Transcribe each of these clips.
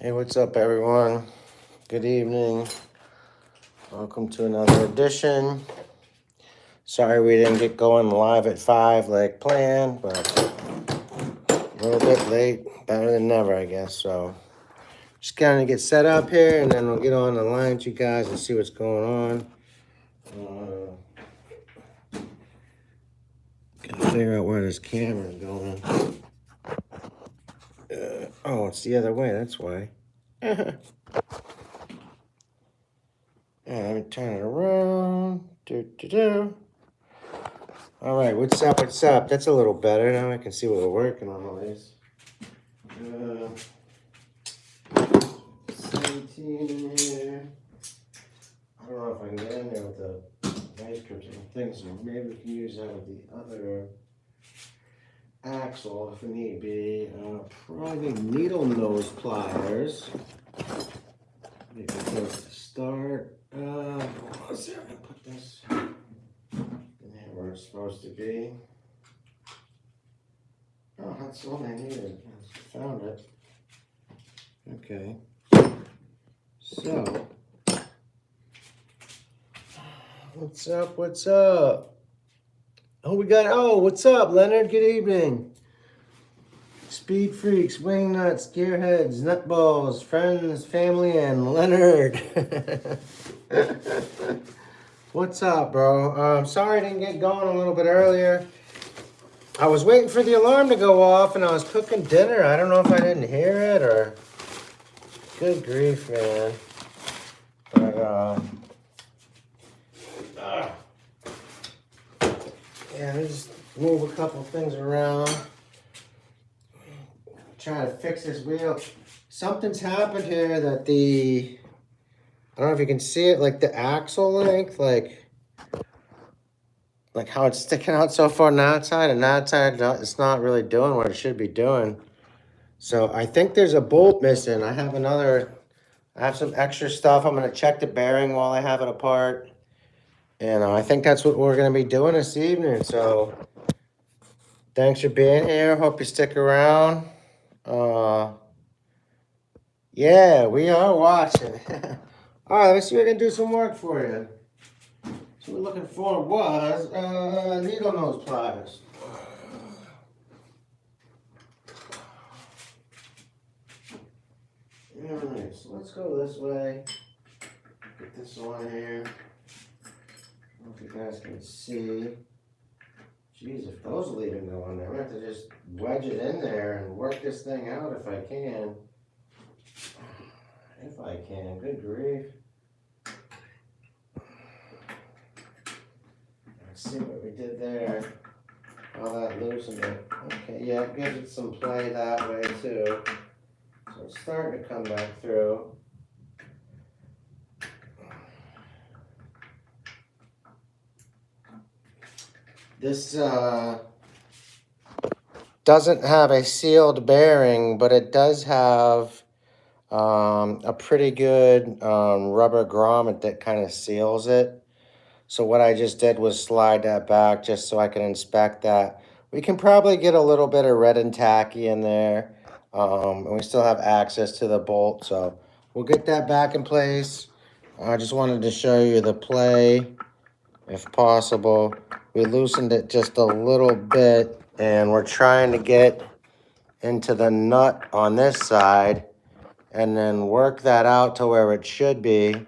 Hey, what's up, everyone? Good evening. Welcome to another edition. Sorry we didn't get going live at 5 like planned, but a little bit late. Better than never, I guess. So just kind of get set up here, and then we'll get on the line with you guys and see what's going on. Gotta figure out where this camera's going. Oh, it's the other way. That's why. Yeah, let me turn it around. All right, what's up? What's up? That's a little better. Now I can see what we're working on at least. 17 in here. I don't know if I can get in there with the ice cream things. So maybe we can use that with the other axle if we need be. Probably needle nose pliers. Maybe close to start. Let's see if I can put this in there where it's supposed to be. Oh, that's all I needed. I found it. Okay. So, what's up? What's up? What's up, Leonard? Good evening. Speed freaks, wing nuts, gearheads, nutballs, friends, family, and Leonard. What's up, bro? Sorry I didn't get going a little bit earlier. I was waiting for the alarm to go off and I was cooking dinner. I don't know if I didn't hear it or... Good grief, man. But, yeah, let me just move a couple things around. Trying to fix this wheel. Something's happened here that I don't know if you can see it, like the axle length, like how it's sticking out so far on that side, and that side, it's not really doing what it should be doing. So I think there's a bolt missing. I have some extra stuff. I'm going to check the bearing while I have it apart. And I think that's what we're going to be doing this evening. So thanks for being here. Hope you stick around. Yeah, we are watching. All right, let's see if we can do some work for you. So what we're looking for was needle nose pliers. All right, so let's go this way. Get this on here. I don't know if you guys can see. Jeez, if those will even go on there, I'm going to have to just wedge it in there and work this thing out if I can. If I can, good grief. Let's see what we did there. How that loosened it. Okay, yeah, it gives it some play that way too. So it's starting to come back through. This doesn't have a sealed bearing, but it does have a pretty good rubber grommet that kind of seals it. So what I just did was slide that back just so I can inspect that. We can probably get a little bit of red and tacky in there. And we still have access to the bolt, so we'll get that back in place. I just wanted to show you the play, if possible. We loosened it just a little bit, and we're trying to get into the nut on this side and then work that out to where it should be.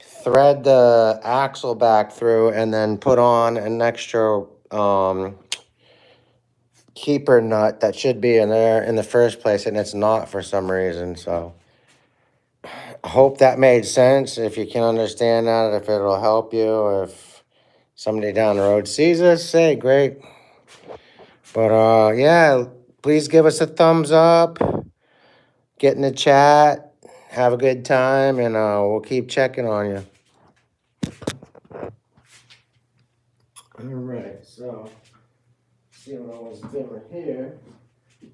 Thread the axle back through and then put on an extra keeper nut that should be in there in the first place, and it's not for some reason. So I hope that made sense. If you can understand that, if it'll help you, or if somebody down the road sees this, say great. But yeah, please give us a thumbs up, get in the chat, have a good time, and we'll keep checking on you. All right, so see what I was doing here.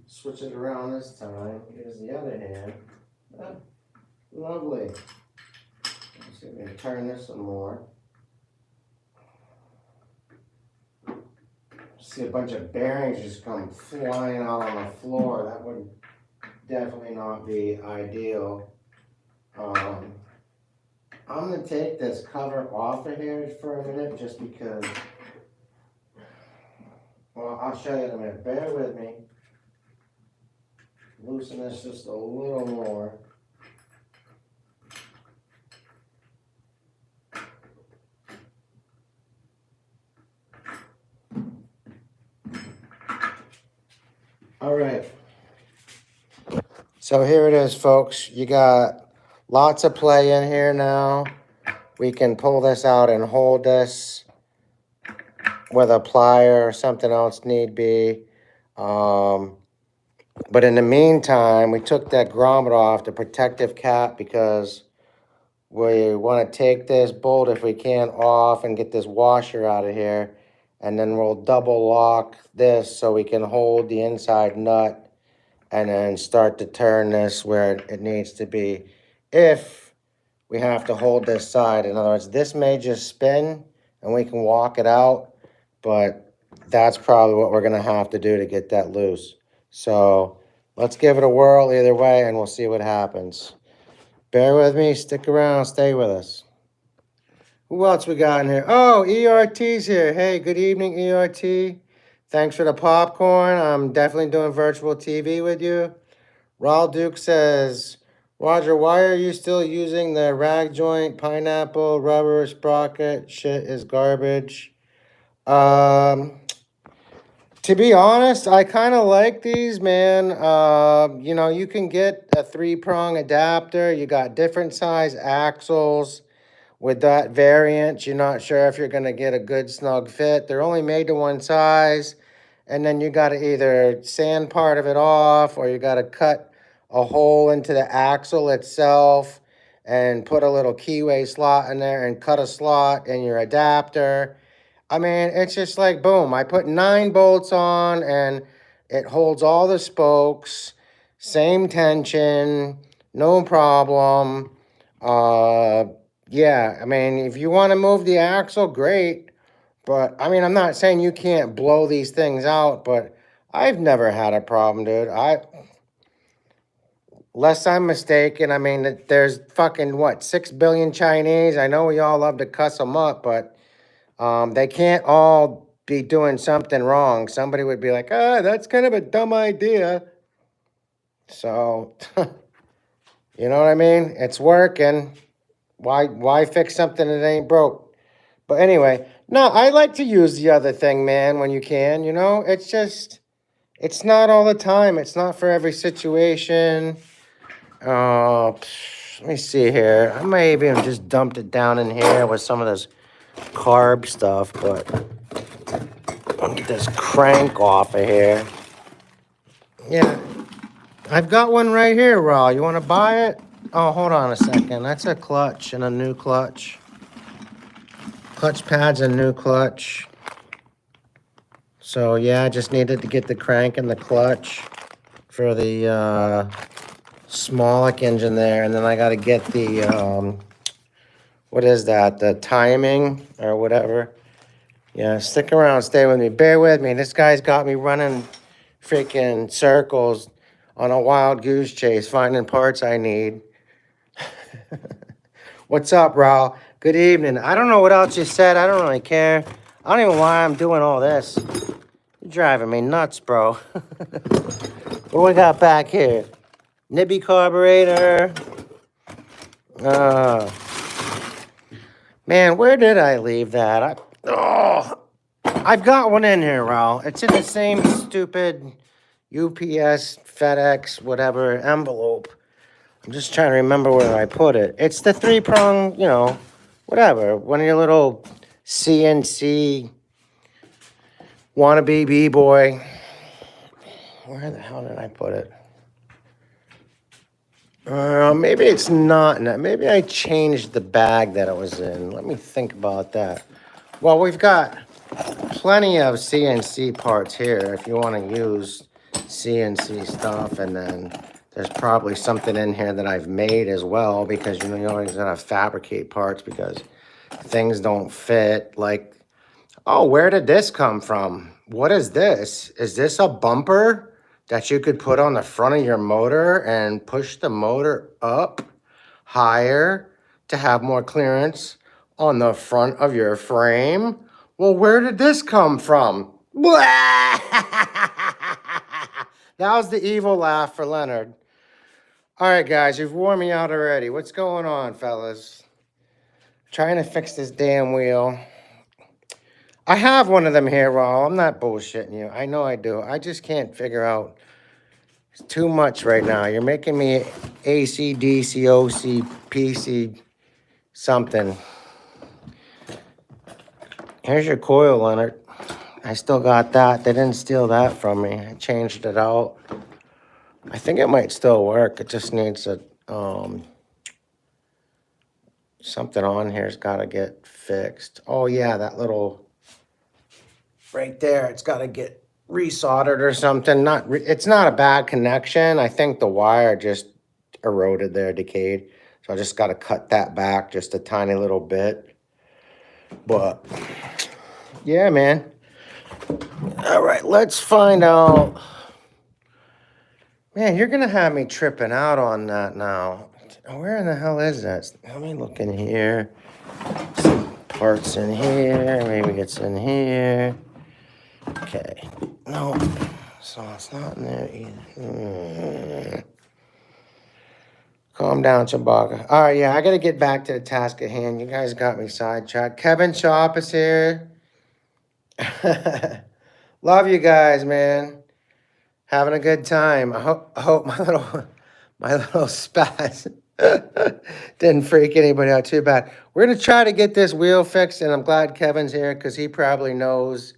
Switch it around this time. Here's the other hand. Ah, lovely. Let's see if we can turn this some more. See a bunch of bearings just come flying out on the floor. That would definitely not be ideal. Um, I'm gonna take this cover off of here for a minute just because, well, I'll show you in a minute. Bear with me. Loosen this just a little more. All right. So here it is, folks. You got lots of play in here now. We can pull this out and hold this with a plier or something else need be. But in the meantime, we took that grommet off, the protective cap, because we want to take this bolt, if we can, off and get this washer out of here. And then we'll double lock this so we can hold the inside nut and then start to turn this where it needs to be. If we have to hold this side, in other words, this may just spin and we can walk it out, but that's probably what we're gonna have to do to get that loose. So let's give it a whirl either way and we'll see what happens. Bear with me, stick around, stay with us. Who else we got in here? Oh, ERT's here. Hey, good evening, ERT. Thanks for the popcorn. I'm definitely doing virtual TV with you. Raul Duke says, Roger, why are you still using the rag joint, pineapple, rubber, sprocket? Shit is garbage. To be honest, I kind of like these, man. You know, you can get a 3-prong adapter. You got different size axles. With that variant, you're not sure if you're going to get a good snug fit. They're only made to one size. And then you got to either sand part of it off or you got to cut a hole into the axle itself and put a little keyway slot in there and cut a slot in your adapter. I mean, it's just like, boom, I put 9 bolts on and it holds all the spokes, same tension, no problem. Yeah, I mean, if you want to move the axle, great. But, I mean, I'm not saying you can't blow these things out, but I've never had a problem, dude. Lest I'm mistaken, I mean, there's fucking, what, 6 billion Chinese? I know we all love to cuss them up, but they can't all be doing something wrong. Somebody would be like, that's kind of a dumb idea. So, you know what I mean? It's working. Why fix something that ain't broke? But anyway, no, I like to use the other thing, man, when you can, you know? It's just, it's not all the time. It's not for every situation. Let me see here. I may have even just dumped it down in here with some of this carb stuff, but I'll get this crank off of here. Yeah, I've got one right here, Raul. You want to buy it? Oh, hold on a second. That's a clutch and a new clutch. Clutch pads and new clutch. So, yeah, I just needed to get the crank and the clutch for the Smolak engine there. And then I got to get the, what is that? The timing or whatever. Yeah, stick around, stay with me. Bear with me. This guy's got me running freaking circles on a wild goose chase, finding parts I need. What's up, Raul? Good evening. I don't know what else you said. I don't really care. I don't even know why I'm doing all this. You're driving me nuts, bro. What we got back here? Nibby carburetor. Man, where did I leave that? I've got one in here, Raul. It's in the same stupid UPS, FedEx, whatever envelope. I'm just trying to remember where I put it. It's the 3-prong, you know, whatever. One of your little CNC wannabe B-boy. Where the hell did I put it? Maybe it's not. Maybe I changed the bag that it was in. Let me think about that. Well, we've got plenty of CNC parts here if you want to use CNC stuff, and then there's probably something in here that I've made as well, because you know you always gotta fabricate parts because things don't fit. Like, oh, where did this come from? What is this? Is this a bumper that you could put on the front of your motor and push the motor up higher to have more clearance on the front of your frame. Well, where did this come from? That was the evil laugh for Leonard. All right, guys, you've worn me out already. What's going on, fellas? Trying to fix this damn wheel. I have one of them here, Raul. I'm not bullshitting you. I know I do. I just can't figure out. It's too much right now. You're making me AC, DC, OC, PC, something. Here's your coil, Leonard. I still got that. They didn't steal that from me. I changed it out. I think it might still work. It just needs a something on here's got to get fixed. Oh yeah, that little right there. It's got to get resoldered or something. It's not a bad connection. I think the wire just eroded there, decayed. So I just got to cut that back just a tiny little bit. But yeah, man. All right, let's find out. Man, you're gonna have me tripping out on that now. Where in the hell is that? Let me look in here. Some parts in here. Maybe it's in here. Okay. No. So it's not in there either. Calm down, Chewbacca. All right, yeah, I got to get back to the task at hand. You guys got me sidetracked. Kevin Chop is here. Love you guys, man. Having a good time. I hope my little spaz didn't freak anybody out too bad. We're going to try to get this wheel fixed, and I'm glad Kevin's here because he probably knows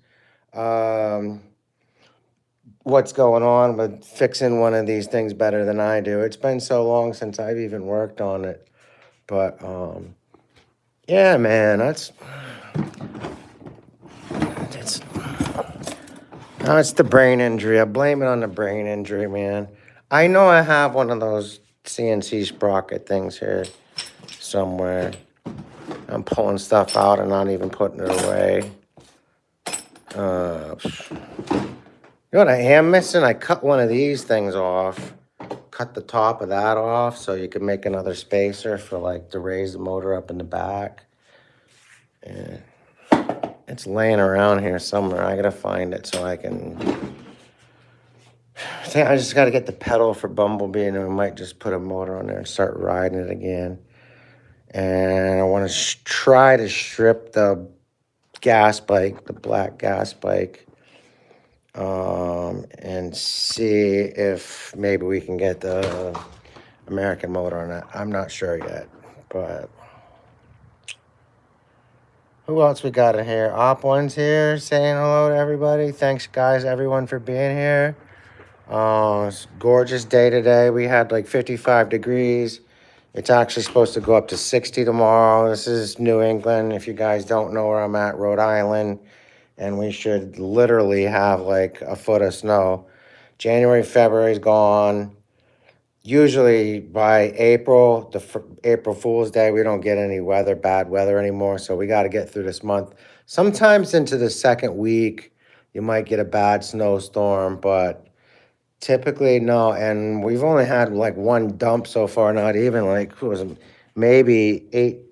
what's going on with fixing one of these things better than I do. It's been so long since I've even worked on it. But, yeah, man, it's the brain injury. I blame it on the brain injury, man. I know I have one of those CNC sprocket things here somewhere. I'm pulling stuff out and not even putting it away. You know what I am missing? I cut one of these things off. Cut the top of that off so you can make another spacer for like to raise the motor up in the back. And it's laying around here somewhere. I gotta find it so I can. I think I just gotta get the pedal for Bumblebee, and I might just put a motor on there and start riding it again. And I want to try to strip the gas bike, the black gas bike. And see if maybe we can get the American motor on it. I'm not sure yet, but who else we got in here? Op1's here saying hello to everybody. Thanks, guys, everyone for being here. It's a gorgeous day today. We had like 55 degrees. It's actually supposed to go up to 60 tomorrow. This is New England. If you guys don't know where I'm at, Rhode Island. And we should literally have like a foot of snow. January, February's gone. Usually by April, April Fool's Day, we don't get any bad weather anymore. So we got to get through this month. Sometimes into the second week, you might get a bad snowstorm, but typically no. And we've only had like one dump so far, not even like, it was maybe 8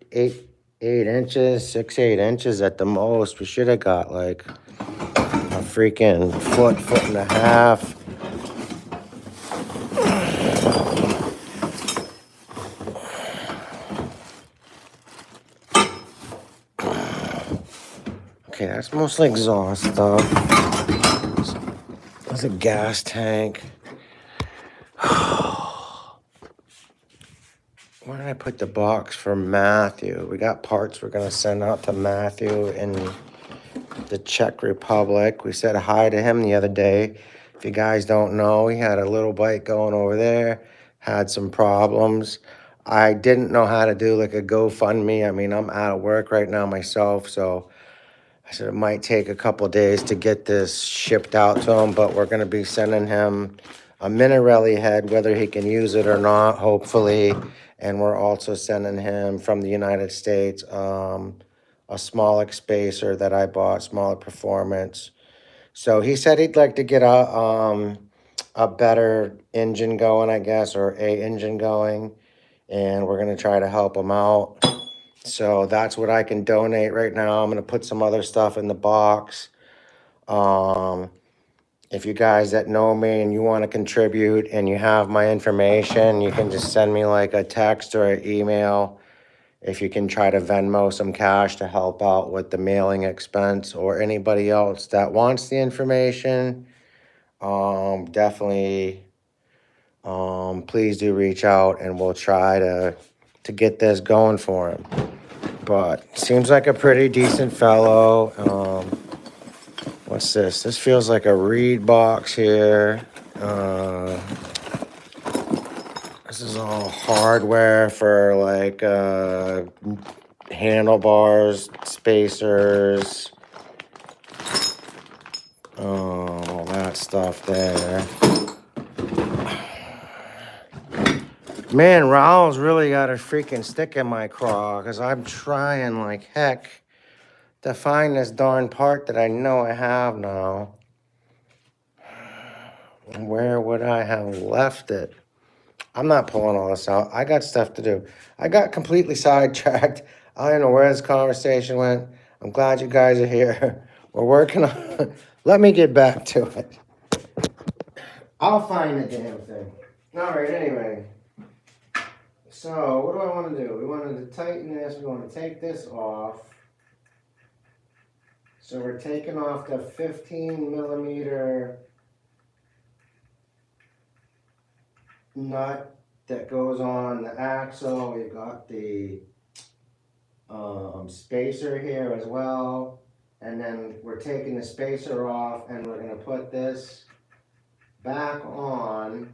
inches, 6, 8 inches at the most. We should have got like a freaking foot and a half. Okay, that's mostly exhaust stuff. That's a gas tank. Where did I put the box for Matthew? We got parts we're going to send out to Matthew in the Czech Republic. We said hi to him the other day. If you guys don't know, he had a little bike going over there, had some problems. I didn't know how to do like a GoFundMe. I mean, I'm out of work right now myself, so I said it might take a couple days to get this shipped out to him, but we're going to be sending him a Minarelli head, whether he can use it or not, hopefully. And we're also sending him from the United States a smaller spacer that I bought, smaller performance. So he said he'd like to get a a better engine going, I guess, or a engine going, and we're gonna try to help them out. So that's what I can donate right now. I'm gonna put some other stuff in the box. If you guys that know me and you want to contribute and you have my information, you can just send me like a text or an email. If you can try to Venmo some cash to help out with the mailing expense, or anybody else that wants the information, definitely, please do reach out and we'll try to get this going for him. But seems like a pretty decent fellow. What's this? This feels like a reed box here. This is all hardware for like handlebars, spacers, all that stuff there. Man, Raul's really got a freaking stick in my craw because I'm trying like heck to find this darn part that I know I have now. Where would I have left it? I'm not pulling all this out. I got stuff to do. I got completely sidetracked. I don't know where this conversation went. I'm glad you guys are here. We're working on let me get back to it. I'll find the damn thing. All right, anyway. So, what do I want to do? We wanted to tighten this. We want to take this off. So, we're taking off the 15 millimeter nut that goes on the axle. We've got the spacer here as well, and then we're taking the spacer off and we're going to put this back on.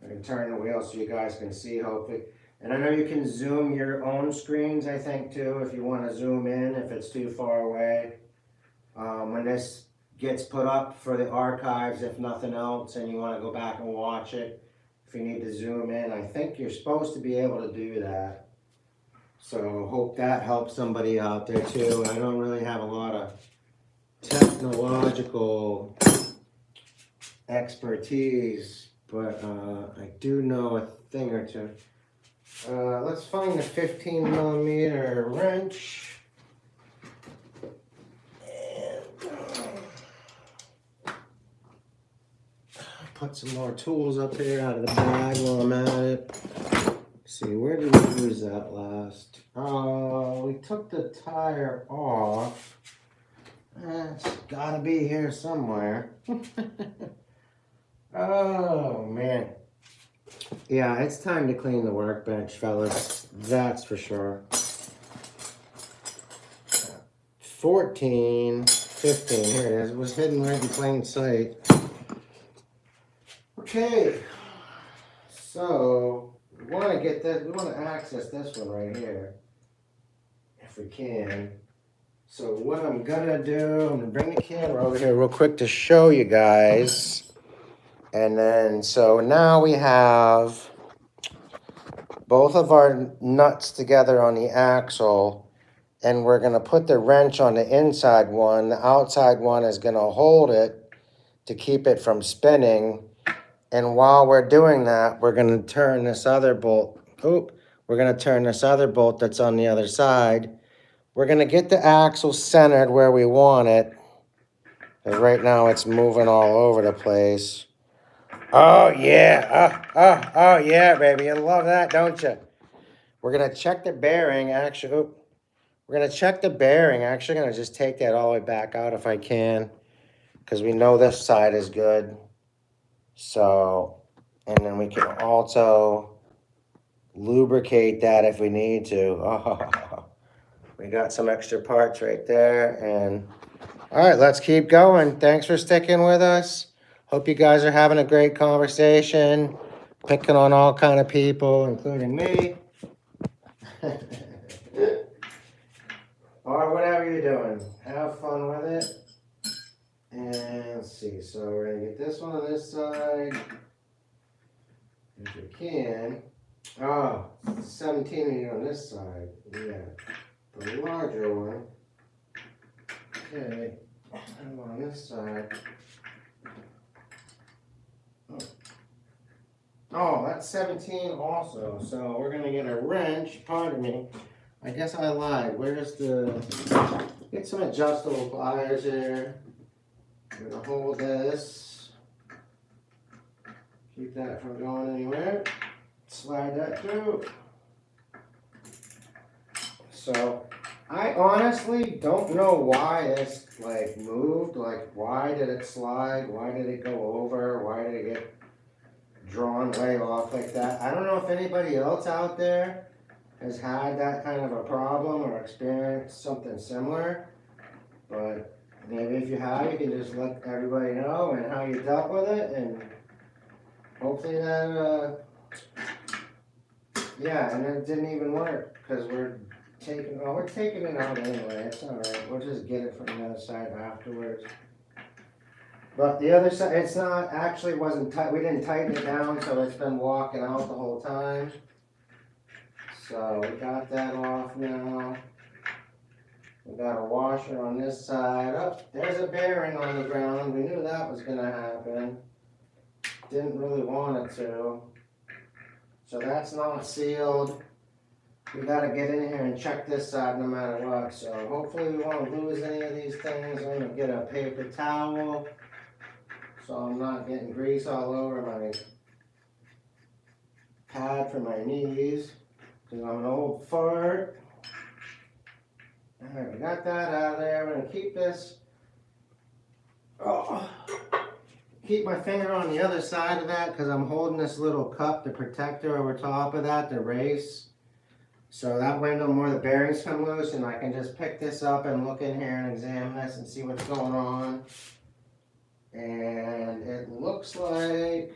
I can turn the wheel so you guys can see, hopefully. And I know you can zoom your own screens, I think, too, if you want to zoom in, if it's too far away. When this gets put up for the archives, if nothing else, and you want to go back and watch it, if you need to zoom in, I think you're supposed to be able to do that. So hope that helps somebody out there too. I don't really have a lot of technological expertise, but I do know a thing or two. Let's find the 15 millimeter wrench. Put some more tools up here out of the bag while I'm at it. See, where did we use that last? We took the tire off. It's gotta be here somewhere. Oh, man. Yeah, it's time to clean the workbench, fellas. That's for sure. 14, 15, here it is. It was hidden right in plain sight. Okay, so we want to get this, we want to access this one right here, if we can. So what I'm gonna do, I'm gonna bring the camera over here real quick to show you guys. And then, so now we have both of our nuts together on the axle, and we're gonna put the wrench on the inside one. The outside one is gonna hold it to keep it from spinning. And while we're doing that, we're going to turn this other bolt. We're going to turn this other bolt that's on the other side. We're going to get the axle centered where we want it. Because right now it's moving all over the place. Oh, yeah. Oh, yeah, baby. You love that, don't you? We're going to check the bearing. Actually, we're going to check the bearing. Actually, going to just take that all the way back out if I can. Because we know this side is good. So, and then we can also lubricate that if we need to. Oh, we got some extra parts right there. And all right, let's keep going. Thanks for sticking with us. Hope you guys are having a great conversation, picking on all kind of people, including me. Or whatever you're doing. Have fun with it. And let's see, so we're going to get this one on this side, if we can. Oh, 17 on this side, yeah, the larger one. Okay, and on this side. Oh, that's 17 also. So we're gonna get a wrench. Pardon me. I guess I lied. Where's the... Get some adjustable pliers here. I'm gonna hold this. Keep that from going anywhere. Slide that through. So I honestly don't know why this like moved. Like, why did it slide? Why did it go over? Why did it get drawn way off like that? I don't know if anybody else out there has had that kind of a problem or experienced something similar, but maybe if you have, you can just let everybody know and how you dealt with it, and hopefully that, yeah, and it didn't even work, because we're taking it out anyway. It's alright, we'll just get it from the other side afterwards. But the other side, it's not, actually wasn't tight, we didn't tighten it down, so it's been walking out the whole time. So we got that off now. We got a washer on this side. Oh, there's a bearing on the ground. We knew that was gonna happen. Didn't really want it to. So that's not sealed. We gotta get in here and check this side no matter what. So hopefully we won't lose any of these things. I'm gonna get a paper towel so I'm not getting grease all over my pad for my knees, because I'm an old fart. Alright, we got that out of there. We're gonna keep this. Oh, keep my finger on the other side of that because I'm holding this little cup, the protector over top of that, the race. So that way no more of the bearings come loose, and I can just pick this up and look in here and examine this and see what's going on. And it looks like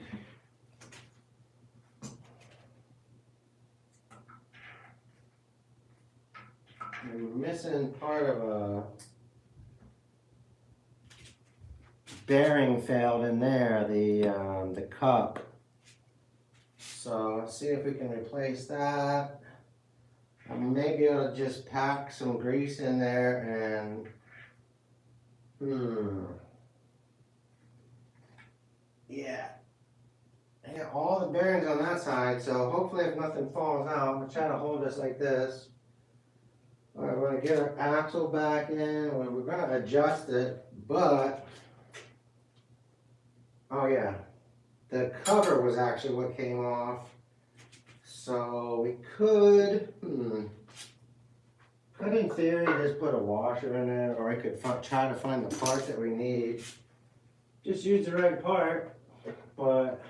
I'm missing part of a bearing failed in there, the cup. So let's see if we can replace that. Maybe I'll just pack some grease in there and yeah, all the bearings on that side. So hopefully if nothing falls out, we'll try to hold this like this. All right, we're gonna get our axle back in. We're gonna adjust it, but oh yeah, the cover was actually what came off. So we could in theory just put a washer in it, or I could try to find the part that we need. Just use the right part, but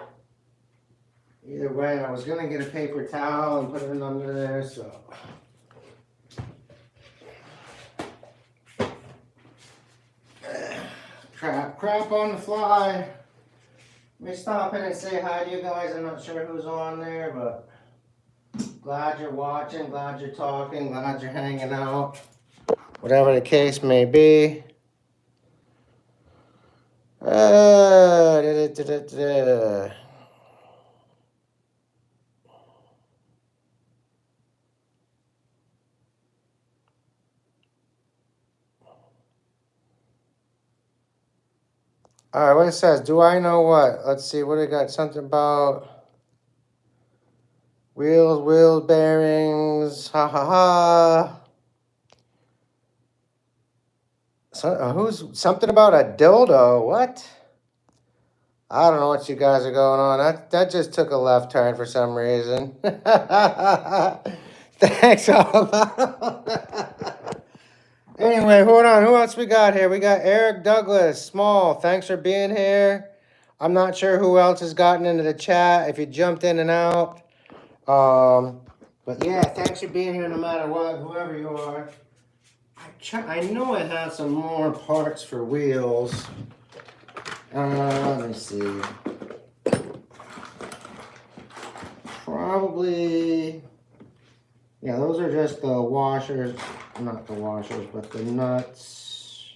either way, I was gonna get a paper towel and put it under there, so. Crap on the fly. Let me stop in and say hi to you guys. I'm not sure who's on there, but glad you're watching, glad you're talking, glad you're hanging out. Whatever the case may be. All right, what it says, do I know what? Let's see, what it got? Something about wheel bearings, ha ha ha. So, who's something about a dildo? What? I don't know what you guys are going on. That just took a left turn for some reason. Thanks, all. Anyway, hold on. Who else we got here? We got Eric Douglas, Small. Thanks for being here. I'm not sure who else has gotten into the chat, if you jumped in and out. But yeah, thanks for being here no matter what, whoever you are. I know I have some more parts for wheels. Let me see. Probably, yeah, those are just the washers. Not the washers, but the nuts.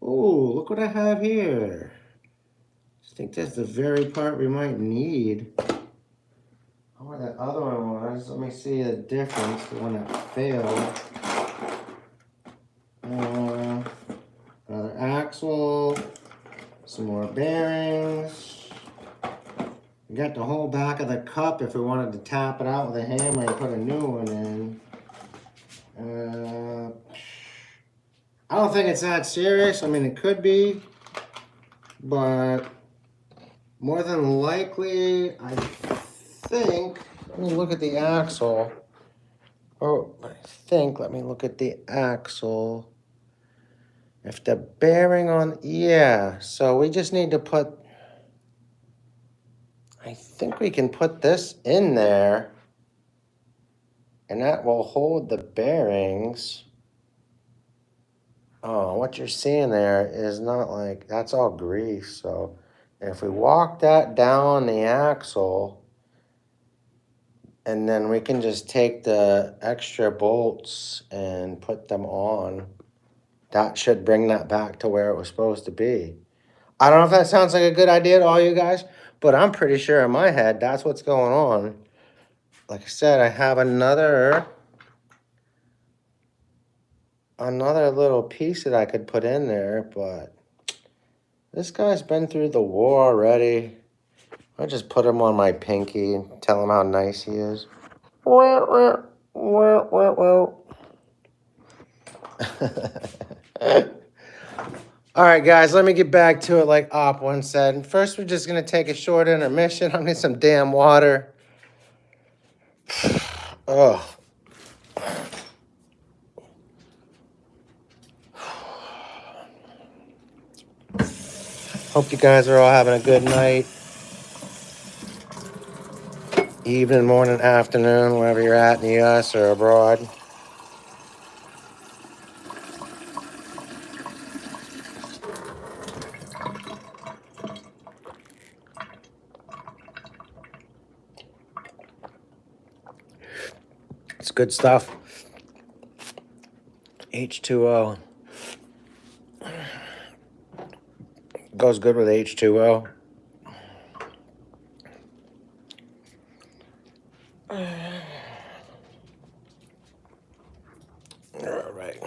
Oh, look what I have here. I think that's the very part we might need. Oh, that other one was. Let me see the difference, the one that failed. Another axle. Some more bearings. Again, got the whole back of the cup if we wanted to tap it out with a hammer and put a new one in. I don't think it's that serious. I mean, it could be, but more than likely, I think, let me look at the axle. Oh, let me look at the axle. If the bearing on, yeah, so we just need to put, I think we can put this in there, and that will hold the bearings. Oh, what you're seeing there is not like, that's all grease. So if we walk that down the axle, and then we can just take the extra bolts and put them on, that should bring that back to where it was supposed to be. I don't know if that sounds like a good idea to all you guys, but I'm pretty sure in my head that's what's going on. Like I said, I have another little piece that I could put in there, but this guy's been through the war already. I just put him on my pinky and tell him how nice he is. Well. All right, guys, let me get back to it like Op once said. First, we're just going to take a short intermission. I need some damn water. Oh. Hope you guys are all having a good night. Evening, morning, afternoon, wherever you're at in the U.S. or abroad. It's good stuff. H2O. Goes good with H2O. All right.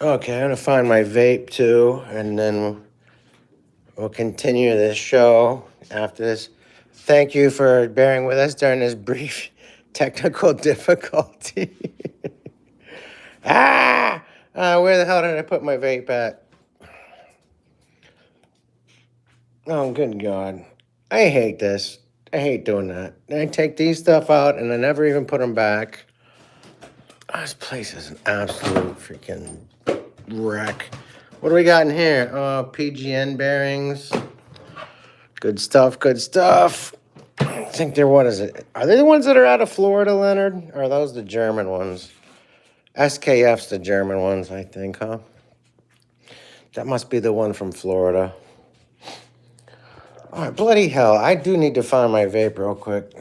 Okay, I'm going to find my vape too, and then we'll continue this show after this. Thank you for bearing with us during this brief technical difficulty. Where the hell did I put my vape at? Oh, good God. I hate this. I hate doing that. I take these stuff out and I never even put them back. Oh, this place is an absolute freaking wreck. What do we got in here? Oh, PGN bearings. Good stuff, good stuff. I think they're, what is it? Are they the ones that are out of Florida, Leonard? Or are those the German ones? SKF's the German ones, I think, huh? That must be the one from Florida. All right, bloody hell. I do need to find my vape real quick.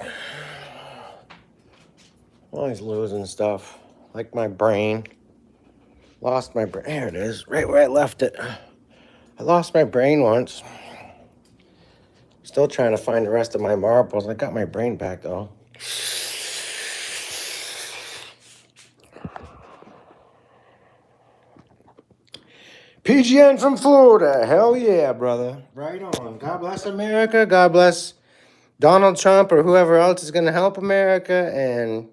Always losing stuff. Like my brain. Lost my brain. There it is. Right where I left it. I lost my brain once. Still trying to find the rest of my marbles. I got my brain back, though. PGN from Florida. Hell yeah, brother. Right on. God bless America. God bless Donald Trump or whoever else is going to help America. And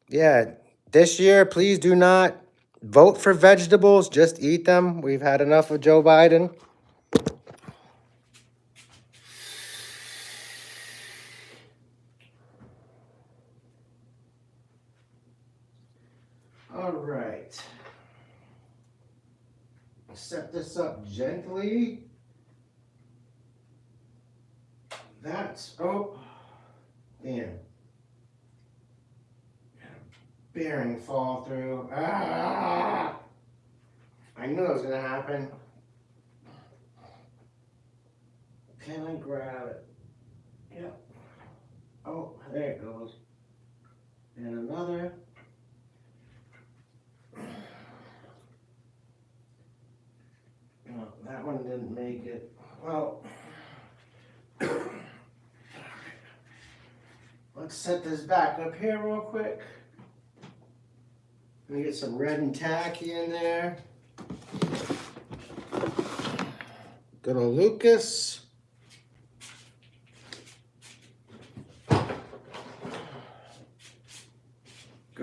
yeah, this year, please do not vote for vegetables. Just eat them. We've had enough of Joe Biden. All right. Set this up gently. That's, oh, damn. Bearing fall through. I knew it was going to happen. Can I grab it? Yep. Oh, there it goes. And another. No, that one didn't make it. Well, let's set this back up here real quick. Let me get some red and tacky in there. Good old Lucas.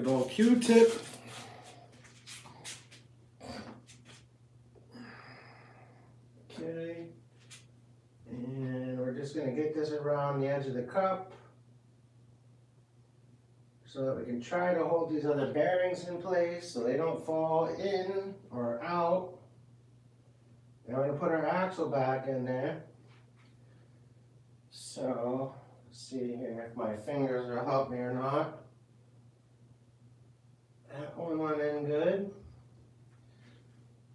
Good old Q-tip. Okay. And we're just going to get this around the edge of the cup so that we can try to hold these other bearings in place so they don't fall in or out. And we're going to put our axle back in there. So, let's see here if my fingers will help me or not. That one went in good.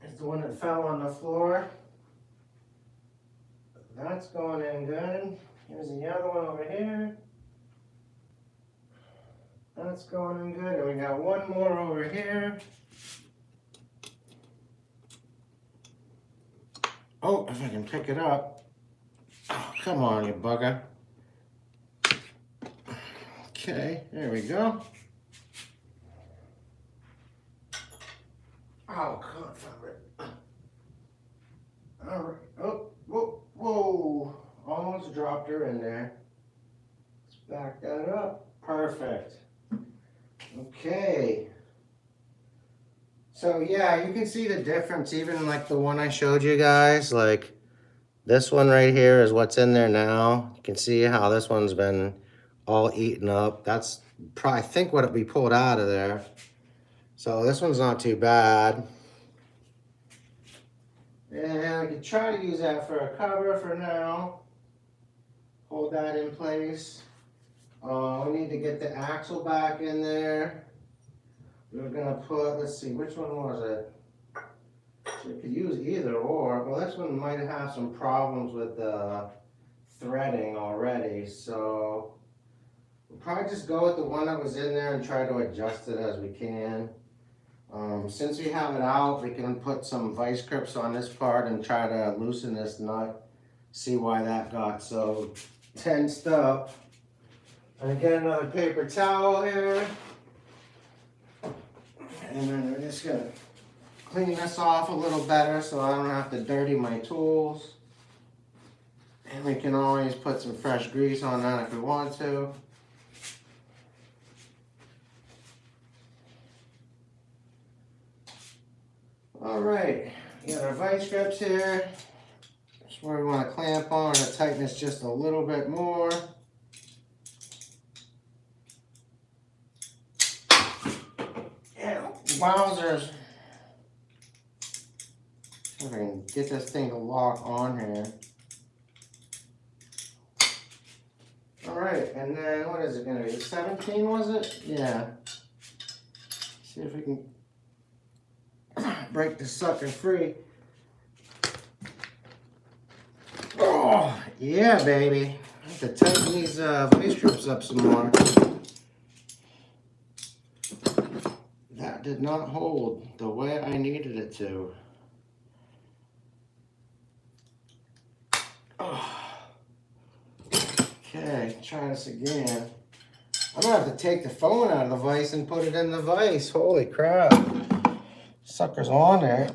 It's the one that fell on the floor. That's going in good. Here's the other one over here. That's going in good. And we got one more over here. Oh, if I can pick it up. Oh, come on, you bugger. Okay, there we go. Oh, can't find it. All right. Oh, whoa, whoa. Almost dropped her in there. Let's back that up. Perfect. Okay. So yeah, you can see the difference even like the one I showed you guys. Like this one right here is what's in there now. You can see how this one's been all eaten up. That's probably, I think, what we pulled out of there. So this one's not too bad. And we can try to use that for a cover for now. Hold that in place. We need to get the axle back in there. We're gonna put, let's see, which one was it? So we could use either or. Well, this one might have some problems with the threading already. So we'll probably just go with the one that was in there and try to adjust it as we can. Since we have it out, we can put some vice grips on this part and try to loosen this nut. See why that got so tensed up. And again, another paper towel here. And then we're just gonna clean this off a little better so I don't have to dirty my tools. And we can always put some fresh grease on that if we want to. All right, we got our vice grips here. That's where we want to clamp on to tighten this just a little bit more. Yeah, wowzers. See if I can get this thing to lock on here. All right, and then what is it going to be? 17, was it? Yeah. See if we can break the sucker free. Oh, yeah, baby. I have to tighten these vice grips up some more. That did not hold the way I needed it to. Oh. Okay, try this again. I'm gonna have to take the phone out of the vise and put it in the vise. Holy crap. Sucker's on there.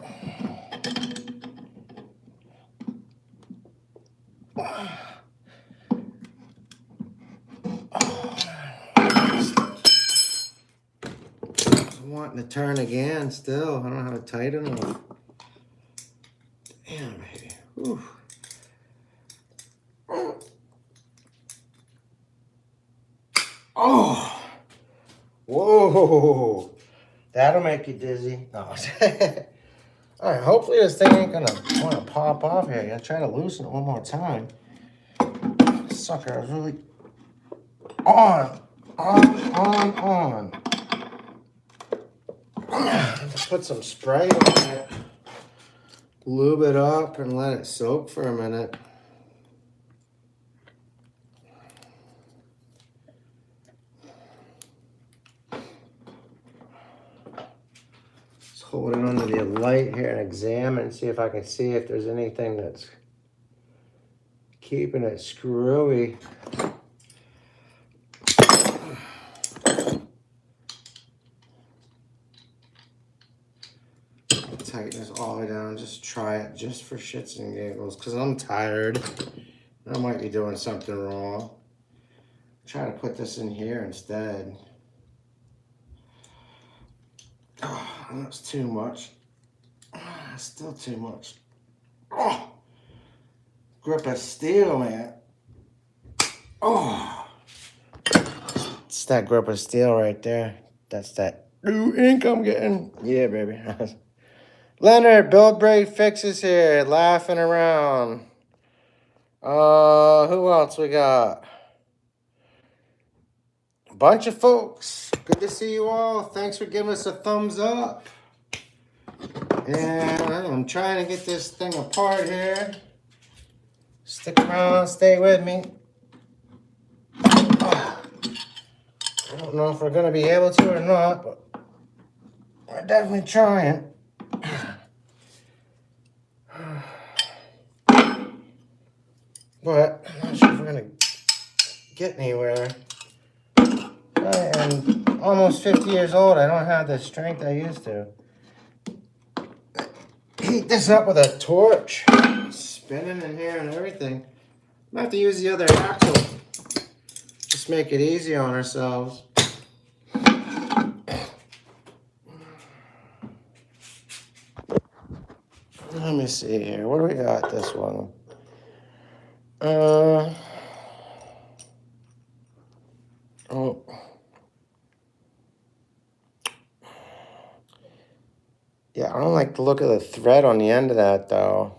I'm wanting to turn again still. I don't know how to tighten them. Damn, baby. Whew. Oh, whoa, that'll make you dizzy. No. All right, hopefully this thing ain't gonna want to pop off here. I'll try to loosen it one more time. This sucker is really on. Just put some spray on it, lube it up, and let it soak for a minute. Hold it under the light here and examine and see if I can see if there's anything that's keeping it screwy. Tighten this all the way down. Just try it just for shits and giggles because I'm tired. I might be doing something wrong. Try to put this in here instead. That's too much. Still too much. Oh, grip of steel, man. Oh, it's that grip of steel right there. That's that new ink I'm getting. Yeah, baby. Leonard, build break fixes here, laughing around. Who else we got? A bunch of folks. Good to see you all. Thanks for giving us a thumbs up. And I'm trying to get this thing apart here. Stick around, stay with me. I don't know if we're gonna be able to or not, but we're definitely trying. But I'm not sure if we're gonna get anywhere. I am almost 50 years old. I don't have the strength I used to. Heat this up with a torch. Spinning in here and everything. Might have to use the other axle. Just make it easy on ourselves. Let me see here. What do we got this one? Oh. Yeah, I don't like the look of the thread on the end of that, though.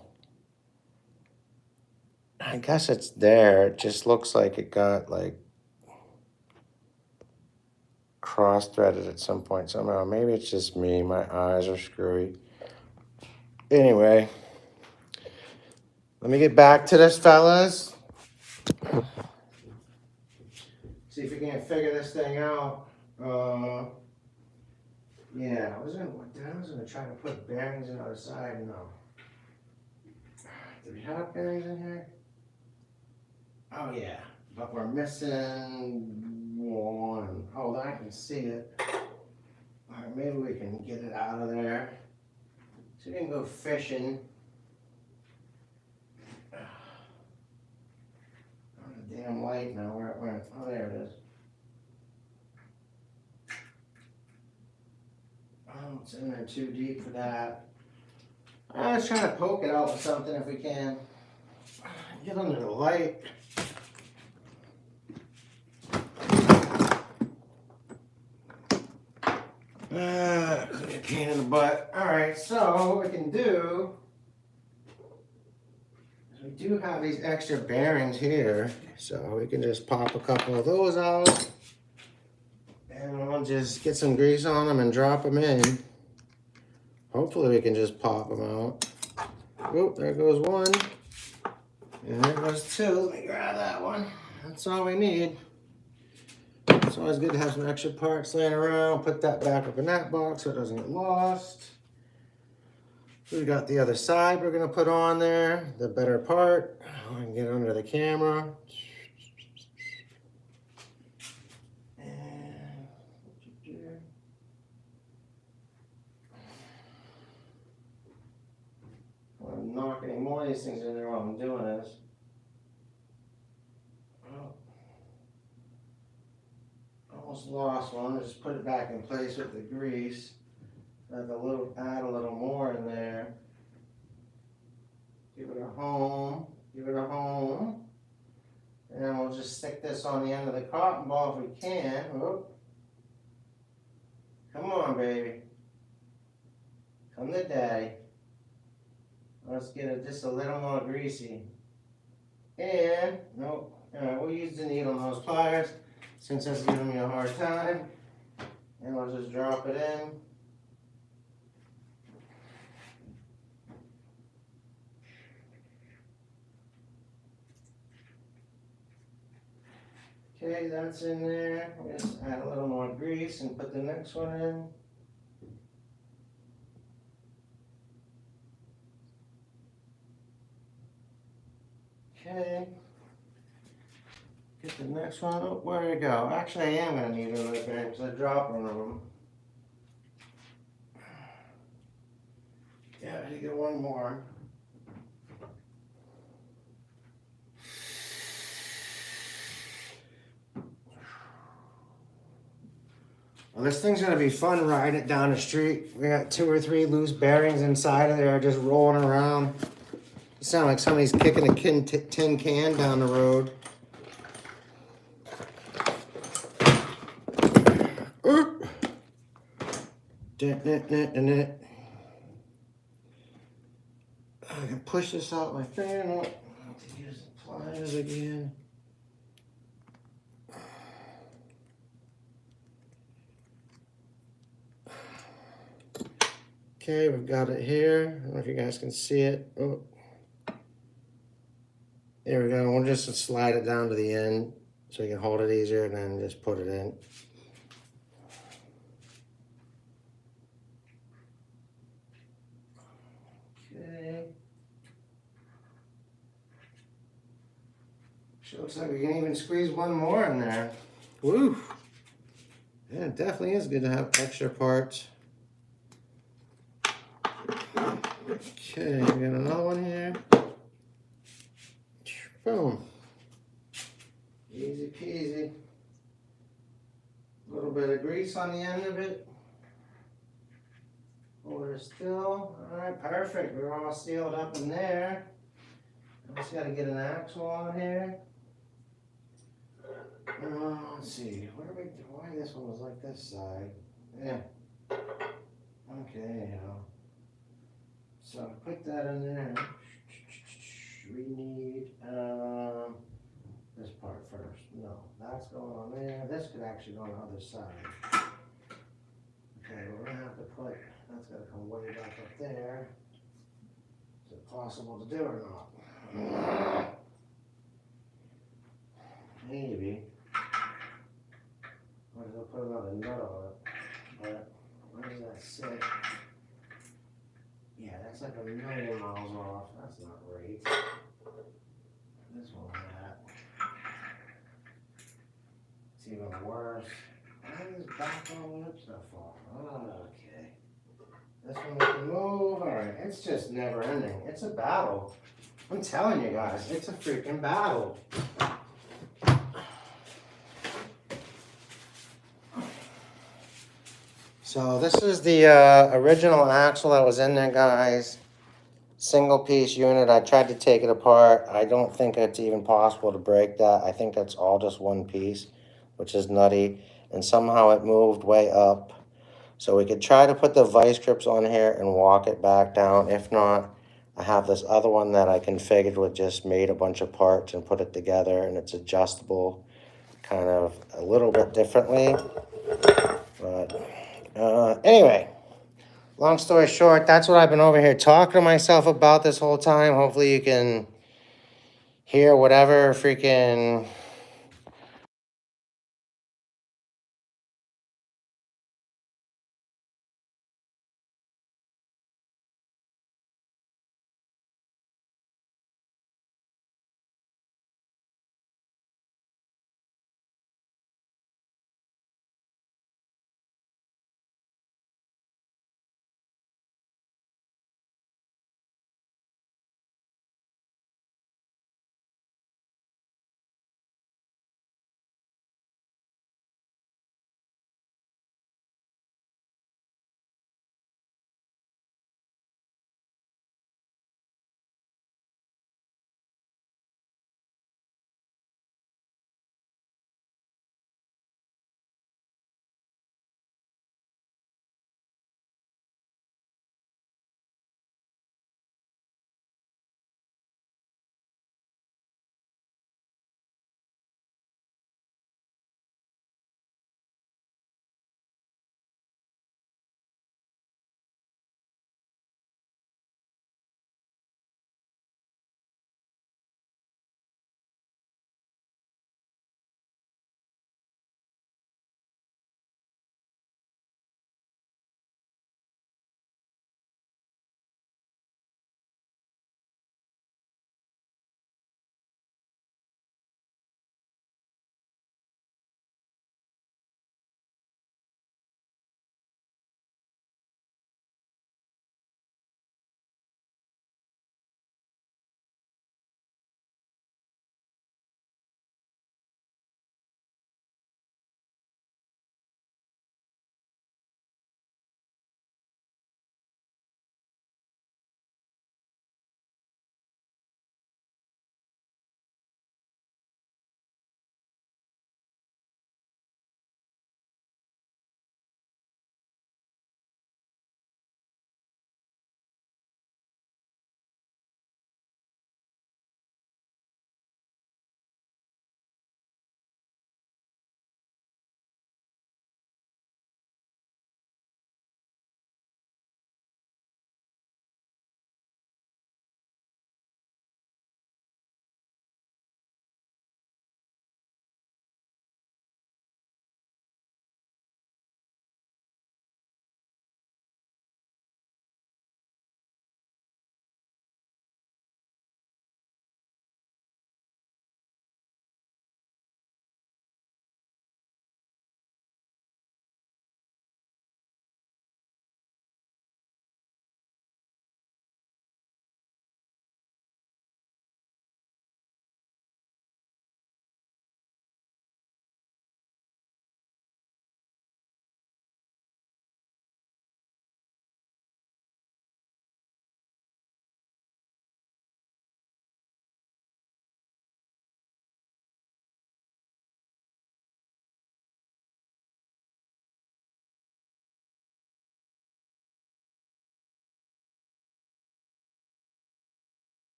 I guess it's there. It just looks like it got, like, cross-threaded at some point somehow. Maybe it's just me. My eyes are screwy. Anyway, let me get back to this, fellas. See if we can't figure this thing out. Yeah, I was gonna try to put bearings on the other side. No. Do we have bearings in here? Oh yeah, but we're missing one. Oh, I can see it. All right, maybe we can get it out of there. So we can go fishing. On the damn light now, where it went. Oh, there it is. Oh, it's in there too deep for that. I was trying to poke it out with something if we can. Get under the light. Could be a pain in the butt. Alright, so what we can do is we do have these extra bearings here. So we can just pop a couple of those out. And we'll just get some grease on them and drop them in. Hopefully we can just pop them out. Oh, there goes one. And there goes two. Let me grab that one. That's all we need. It's always good to have some extra parts laying around. Put that back up in that box so it doesn't get lost. We got the other side we're gonna put on there, the better part. I can get under the camera. And I don't want to knock any more of these things in there while I'm doing this. Almost lost one. Just put it back in place with the grease. Add a little more in there. Give it a home. Give it a home. And then we'll just stick this on the end of the cotton ball if we can. Oh. Come on, baby. Come to daddy. Let's get it just a little more greasy. And, nope. Alright, we'll use the needle nose pliers since that's giving me a hard time. And we'll just drop it in. Okay, that's in there. We'll just add a little more grease and put the next one in. Okay. Get the next one. Oh, where'd it go? Actually, I am going to need another bearing because I dropped one of them. Yeah, I need to get one more. Well, this thing's gonna be fun riding it down the street. We got 2 or 3 loose bearings inside of there just rolling around. It sounds like somebody's kicking a tin can down the road. I can push this out my fan. I have to use the pliers again. Okay, we've got it here. I don't know if you guys can see it. Oh. There we go. We'll just slide it down to the end so you can hold it easier and then just put it in. Okay. Sure looks like we can even squeeze one more in there. Woo! Yeah, it definitely is good to have extra parts. Okay, we got another one here. Boom. Easy peasy. A little bit of grease on the end of it. Hold it still. Alright, perfect. We're all sealed up in there. I just gotta get an axle on here. Let's see. Why this one was like this side? Yeah. Okay, So put that in there. We need this part first. No, that's going on there. This could actually go on the other side. Okay, we're gonna have to put, that's gotta come way back up there. Is it possible to do or not? Maybe. I'm gonna put another nut on it. But where does that sit? Yeah, that's like 1,000,000 miles off. That's not right. This one, that. It's even worse. Why is this back all lip stuff off? Oh, okay. This one we can move. Alright, it's just never ending. It's a battle. I'm telling you guys, it's a freaking battle. So this is the original axle that was in there, guys. Single piece unit. I tried to take it apart. I don't think it's even possible to break that. I think that's all just one piece, which is nutty. And somehow it moved way up. So we could try to put the vice grips on here and walk it back down. If not, I have this other one that I configured with just made a bunch of parts and put it together, and it's adjustable kind of a little bit differently. But anyway, long story short, that's what I've been over here talking to myself about this whole time. Hopefully you can hear whatever freaking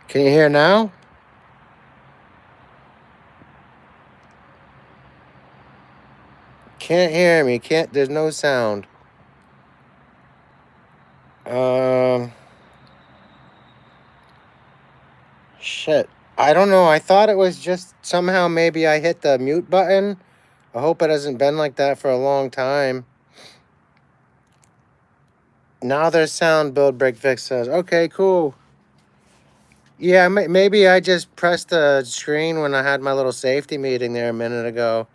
Can you hear now? Can't hear me. Can't. There's no sound. Um. Shit. I don't know. I thought it was just somehow maybe I hit the mute button. I hope it hasn't been like that for a long time. Now there's sound. Build break fix says. Okay, cool. Yeah, maybe I just pressed the screen when I had my little safety meeting there a minute ago.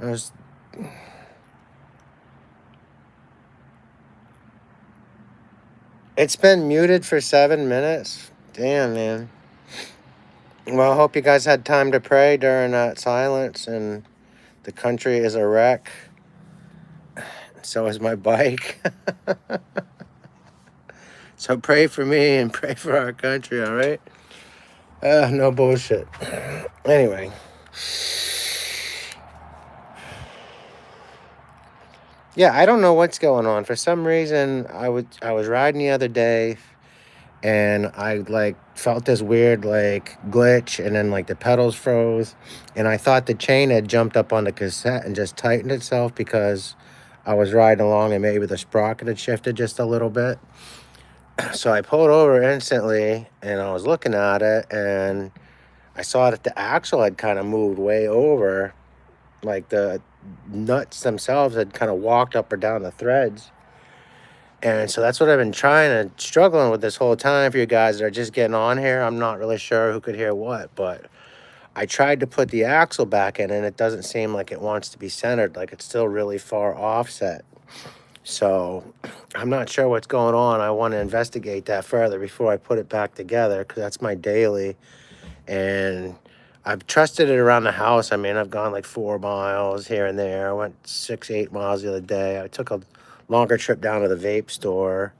I was. It's been muted for 7 minutes. Damn, man. Well, I hope you guys had time to pray during that silence, and the country is a wreck. So is my bike. So pray for me and pray for our country, all right? No bullshit. Anyway. Yeah, I don't know what's going on. For some reason, I was riding the other day, and I like felt this weird like glitch, and then like the pedals froze, and I thought the chain had jumped up on the cassette and just tightened itself because I was riding along and maybe the sprocket had shifted just a little bit. So I pulled over instantly, and I was looking at it, and I saw that the axle had kind of moved way over, like the nuts themselves had kind of walked up or down the threads. And so that's what I've been struggling with this whole time for you guys that are just getting on here. I'm not really sure who could hear what, but I tried to put the axle back in, and it doesn't seem like it wants to be centered, like it's still really far offset. So I'm not sure what's going on. I want to investigate that further before I put it back together, because that's my daily. And I've trusted it around the house. I mean, I've gone like 4 miles here and there. I went 6, 8 miles the other day. I took a longer trip down to the vape store,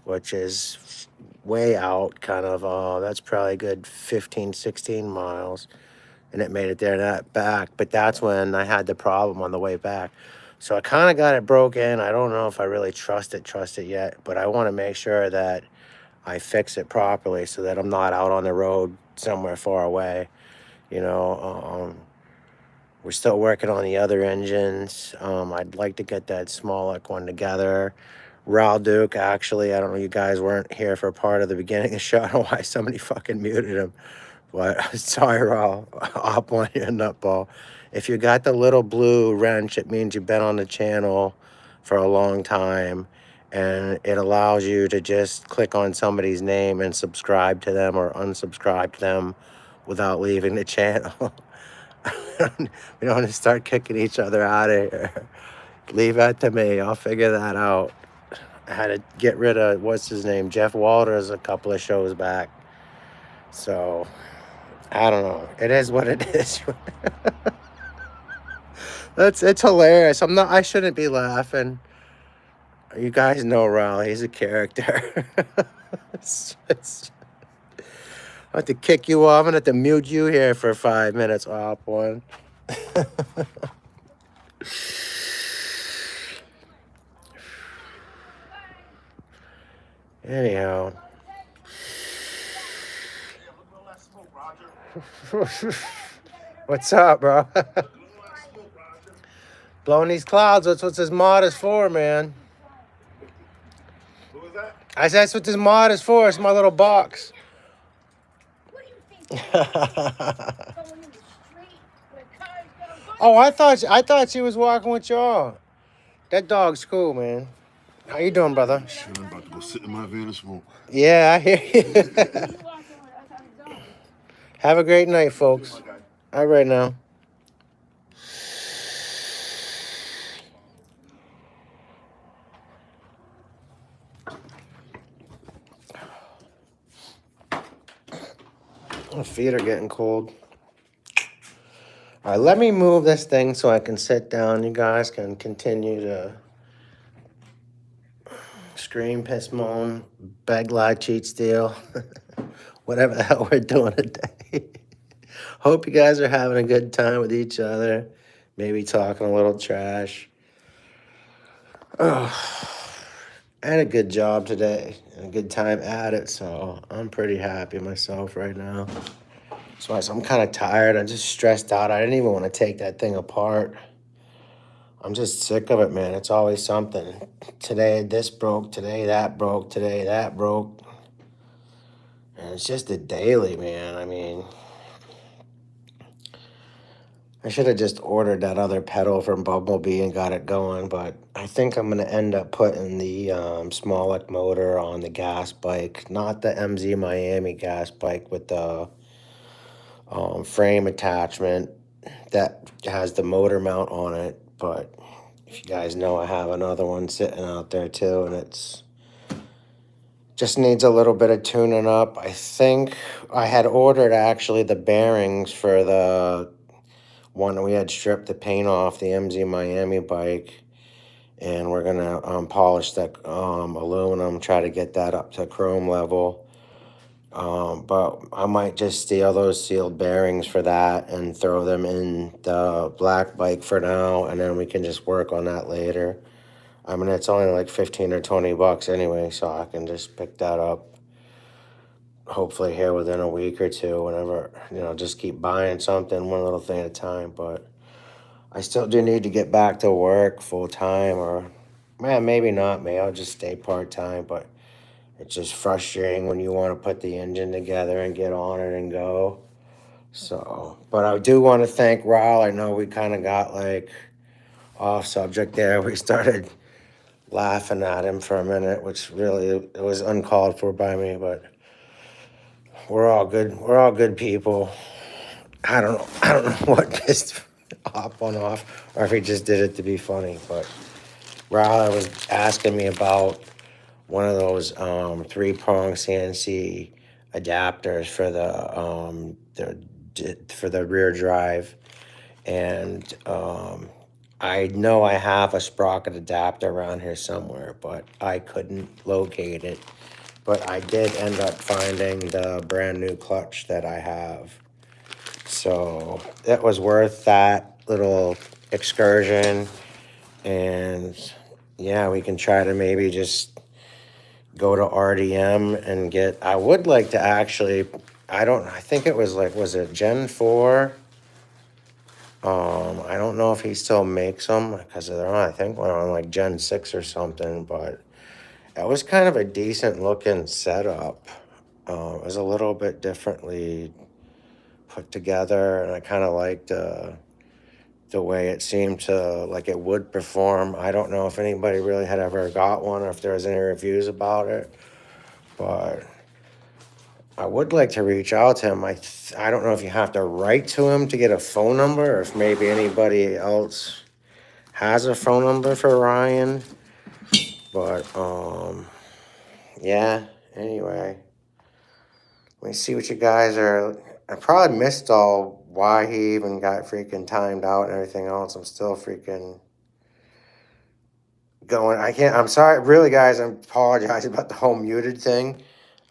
which is way out, kind of. That's probably a good 15, 16 miles. And it made it there and that back. But that's when I had the problem on the way back. So I kind of got it broken. I don't know if I really trust it yet, but I want to make sure that I fix it properly so that I'm not out on the road somewhere far away. You know, we're still working on the other engines. I'd like to get that Smolik one together. Raul Duke, actually, I don't know, you guys weren't here for part of the beginning of the show. I don't know why somebody fucking muted him. But sorry, Raul, hop on your nutball. If you got the little blue wrench, it means you've been on the channel for a long time. And it allows you to just click on somebody's name and subscribe to them or unsubscribe to them without leaving the channel. We don't want to start kicking each other out of here. Leave that to me. I'll figure that out. I had to get rid of, what's his name, Jeff Walters a couple of shows back. So, I don't know. It is what it is. It's hilarious. I shouldn't be laughing. You guys know Raul. He's a character. I have to kick you off. I'm gonna have to mute you here for 5 minutes, Op one. Anyhow. What's up, bro? Blowing these clouds. That's what this mod is for, man. What was that? I said that's what this mod is for. It's my little box. What do you think? Going in the street where cars go. Oh, I thought she was walking with y'all. That dog's cool, man. How you doing, brother? Shit, I'm about to go sit in my van and smoke. Yeah, I hear you. Have a great night, folks. All right now. My feet are getting cold. All right, let me move this thing so I can sit down. You guys can continue to scream, piss, moan, beg, lie, cheat, steal, whatever the hell we're doing today. Hope you guys are having a good time with each other, maybe talking a little trash. Oh. I had a good job today and a good time at it, so I'm pretty happy myself right now. So I'm kind of tired. I'm just stressed out. I didn't even want to take that thing apart. I'm just sick of it, man. It's always something. Today this broke, today that broke, today that broke. And it's just a daily, man. I mean, I should have just ordered that other pedal from Bumblebee and got it going, but I think I'm going to end up putting the Smolik motor on the gas bike, not the MZ Miami gas bike with the frame attachment that has the motor mount on it. But if you guys know, I have another one sitting out there too, and it's just needs a little bit of tuning up. I think I had ordered actually the bearings for the one we had stripped the paint off the MZ Miami bike, and we're gonna polish that aluminum, try to get that up to chrome level. But I might just steal those sealed bearings for that and throw them in the black bike for now, and then we can just work on that later. I mean, it's only like 15 or 20 bucks anyway, so I can just pick that up hopefully here within a week or two, whenever, just keep buying something one little thing at a time. But I still do need to get back to work full time, or man, maybe not. Maybe I'll just stay part time. But it's just frustrating when you want to put the engine together and get on it and go. So, but I do want to thank Raul. I know we kind of got like off subject there. We started laughing at him for a minute, which really it was uncalled for by me. But we're all good. We're all good people. I don't know what pissed Hop on off, or if he just did it to be funny. But Raul was asking me about one of those 3-prong CNC adapters for the rear drive, and I know I have a sprocket adapter around here somewhere, but I couldn't locate it. But I did end up finding the brand new clutch that I have. So it was worth that little excursion. And yeah, we can try to maybe just go to RDM and get, I would like to actually, I think it was like, was it Gen 4? I don't know if he still makes them, because they're on, I think we're on like Gen 6 or something, but it was kind of a decent looking setup. It was a little bit differently put together, and I kind of liked the way it seemed to, like it would perform. I don't know if anybody really had ever got one, or if there was any reviews about it, but I would like to reach out to him. I don't know if you have to write to him to get a phone number, or if maybe anybody else has a phone number for Ryan. But yeah, anyway, let me see what you guys are. I probably missed all why he even got freaking timed out and everything else. I'm still freaking going. I'm sorry, really, guys. I apologize about the whole muted thing.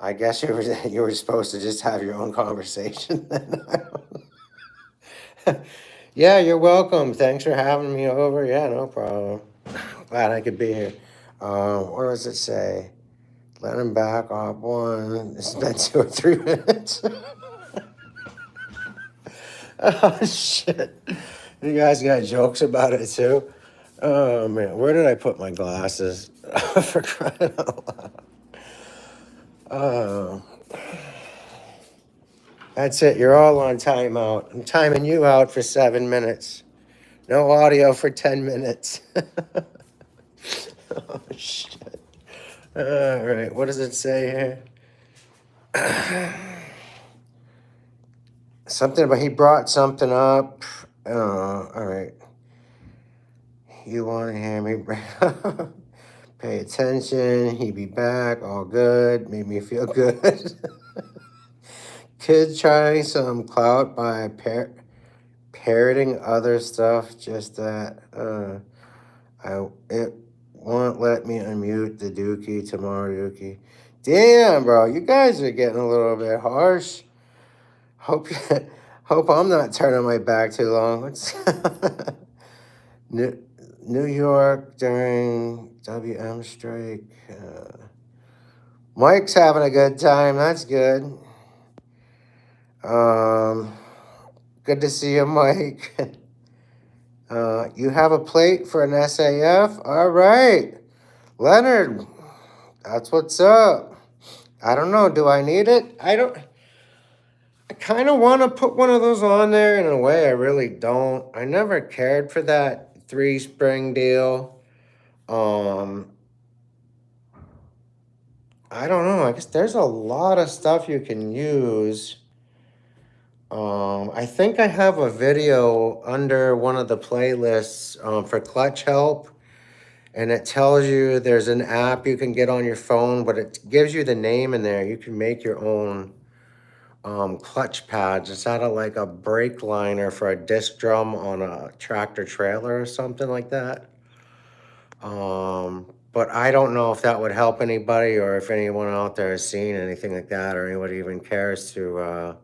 I guess you were supposed to just have your own conversation. Yeah, you're welcome. Thanks for having me over. Yeah, no problem. Glad I could be here. What does it say? Let him back off one. It's been 2 or 3 minutes. Oh shit! You guys got jokes about it too. Oh man, where did I put my glasses? For crying out loud. That's it. You're all on timeout. I'm timing you out for 7 minutes. No audio for 10 minutes. Oh shit! All right, what does it say here? Something about he brought something up. All right. You want to hear me? Pay attention. He be back. All good. Made me feel good. Kids trying some clout by parroting other stuff. Just that. It won't let me unmute the Dookie tomorrow. Dookie. Damn, bro. You guys are getting a little bit harsh. Hope I'm not turning my back too long. New York during WM strike. Mike's having a good time. That's good. Good to see you, Mike. You have a plate for an SAF? All right. Leonard, that's what's up. I don't know. Do I need it? I kind of want to put one of those on there. In a way, I really don't. I never cared for that 3-spring deal. I don't know. I guess there's a lot of stuff you can use. I think I have a video under one of the playlists for clutch help, and it tells you there's an app you can get on your phone, but it gives you the name in there. You can make your own clutch pads. It's out of like a brake liner for a disc drum on a tractor trailer or something like that. But I don't know if that would help anybody or if anyone out there has seen anything like that or anybody even cares to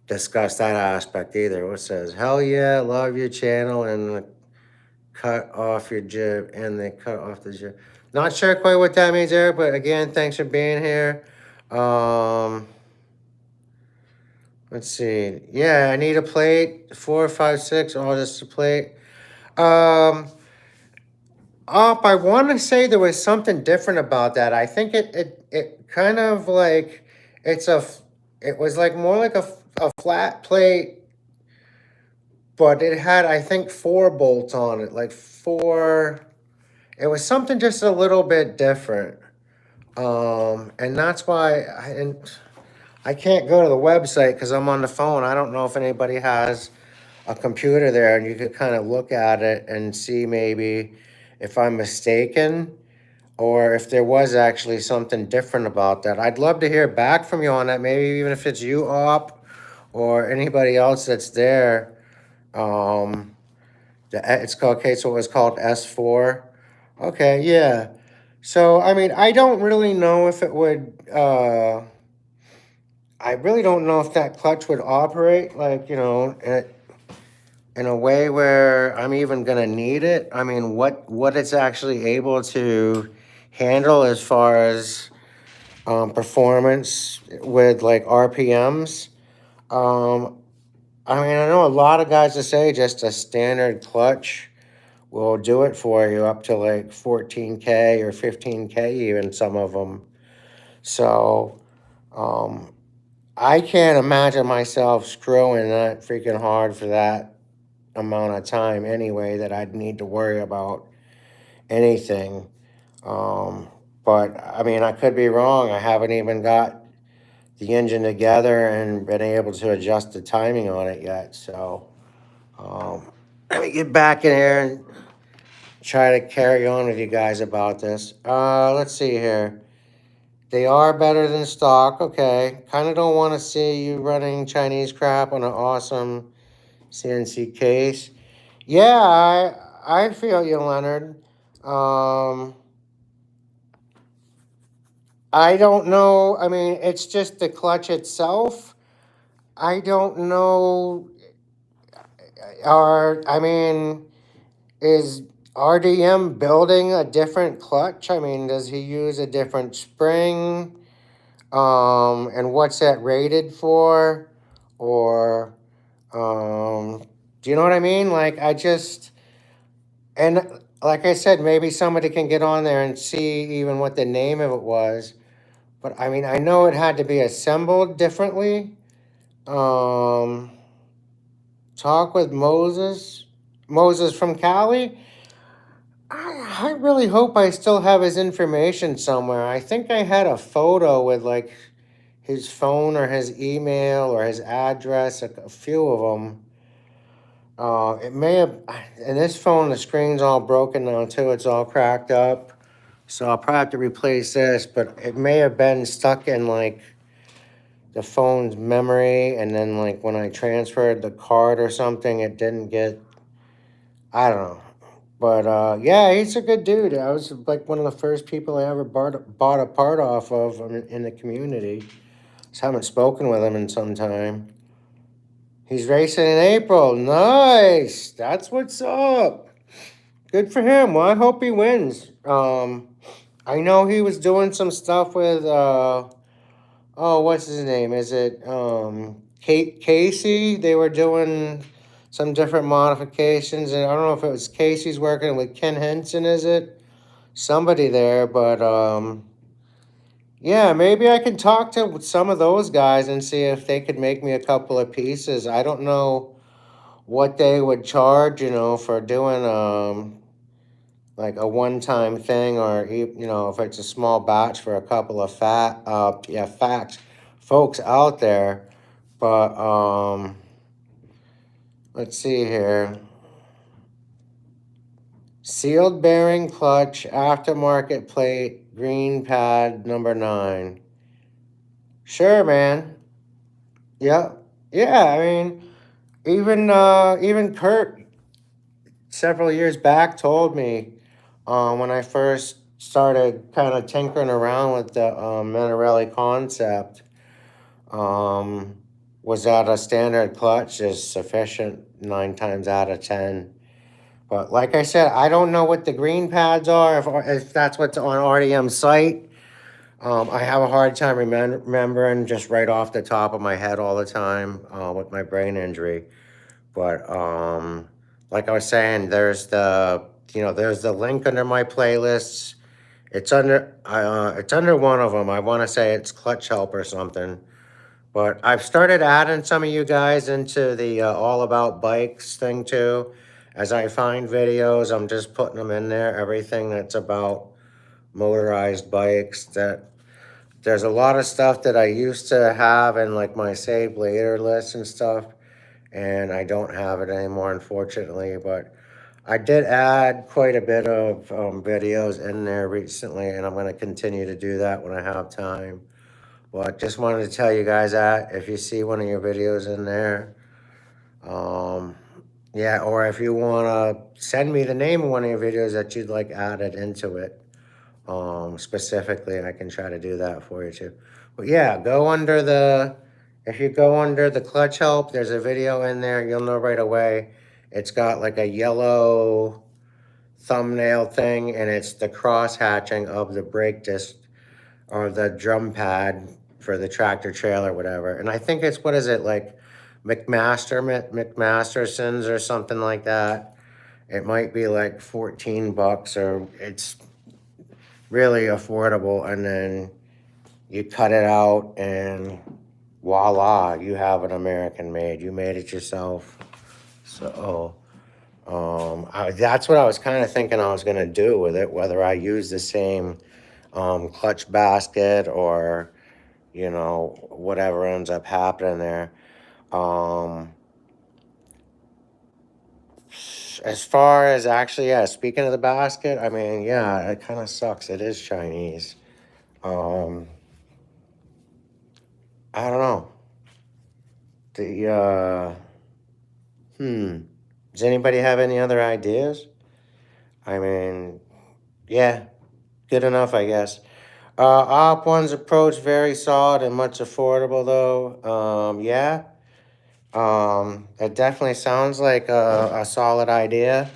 discuss that aspect either. What says, hell yeah, love your channel and cut off your jib and they cut off the jib. Not sure quite what that means, Eric, but again, thanks for being here. Let's see. Yeah, I need a plate. 4, 5, 6. Oh, just a plate. I want to say there was something different about that. I think it kind of like it was like more like a flat plate, but it had I think 4 bolts on it, like 4. It was something just a little bit different, and that's why I can't go to the website because I'm on the phone. I don't know if anybody has a computer there and you could kind of look at it and see maybe if I'm mistaken or if there was actually something different about that. I'd love to hear back from you on that, maybe even if it's you, Op, or anybody else that's there. It's called, okay, so it was called S4. Okay, yeah. So, I mean, I don't really know if it would, I really don't know if that clutch would operate like, in a way where I'm even gonna need it. I mean, what it's actually able to handle as far as performance with like RPMs. I mean, I know a lot of guys that say just a standard clutch will do it for you up to like 14K or 15K even, some of them. So, I can't imagine myself screwing that freaking hard for that amount of time anyway that I'd need to worry about anything. But I mean, I could be wrong. I haven't even got the engine together and been able to adjust the timing on it yet. So let me get back in here and try to carry on with you guys about this. Let's see here. They are better than stock. Okay. Kind of don't want to see you running Chinese crap on an awesome CNC case. Yeah, I feel you, Leonard. I don't know. I mean, it's just the clutch itself. I don't know. I mean, is RDM building a different clutch? I mean, does he use a different spring? And what's that rated for? Or, do you know what I mean? Like, and like I said, maybe somebody can get on there and see even what the name of it was. But I mean, I know it had to be assembled differently. Talk with Moses from Cali. I really hope I still have his information somewhere. I think I had a photo with like his phone or his email or his address, a few of them. It may have, and this phone, the screen's all broken now too. It's all cracked up. So I'll probably have to replace this, but it may have been stuck in like the phone's memory. And then like when I transferred the card or something, it didn't get, I don't know. But yeah, he's a good dude. I was like one of the first people I ever bought a part off of in the community. Just haven't spoken with him in some time. He's racing in April. Nice. That's what's up. Good for him. Well, I hope he wins. I know he was doing some stuff with oh, what's his name? Is it Casey? They were doing some different modifications, and I don't know if it was Casey's working with Ken Henson, is it? Somebody there, but yeah, maybe I can talk to some of those guys and see if they could make me a couple of pieces. I don't know what they would charge, for doing like a one-time thing, or if it's a small batch for a couple of facts folks out there. But let's see here. Sealed bearing clutch, aftermarket plate, green pad number 9. Sure, man. Yep. Yeah, I mean, even Kurt several years back told me when I first started kind of tinkering around with the Minarelli concept, was that a standard clutch is sufficient 9 times out of 10. But like I said, I don't know what the green pads are, if that's what's on RDM's site. I have a hard time remembering just right off the top of my head all the time with my brain injury. But like I was saying, there's the link under my playlists. It's under one of them. I want to say it's Clutch Help or something. But I've started adding some of you guys into the All About Bikes thing too. As I find videos, I'm just putting them in there. Everything that's about motorized bikes. There's a lot of stuff that I used to have in like my save later list and stuff, and I don't have it anymore, unfortunately. But I did add quite a bit of videos in there recently, and I'm going to continue to do that when I have time. Well, I just wanted to tell you guys that if you see one of your videos in there, yeah, or if you want to send me the name of one of your videos that you'd like added into it, specifically, I can try to do that for you too. But yeah, if you go under the clutch help, there's a video in there, you'll know right away. It's got like a yellow thumbnail thing, and it's the cross hatching of the brake disc or the drum pad for the tractor trailer, whatever. And I think it's, what is it, like McMasterson's or something like that. It might be like $14, or it's really affordable. And then you cut it out and voila, you have an American made. You made it yourself. So that's what I was kind of thinking I was going to do with it, whether I use the same clutch basket or whatever ends up happening there. As far as actually, yeah, speaking of the basket, I mean, yeah, it kind of sucks. It is Chinese. I don't know. Does anybody have any other ideas? I mean, yeah, good enough, I guess. Op One's approach, very solid and much affordable, though. Yeah. It definitely sounds like a solid idea.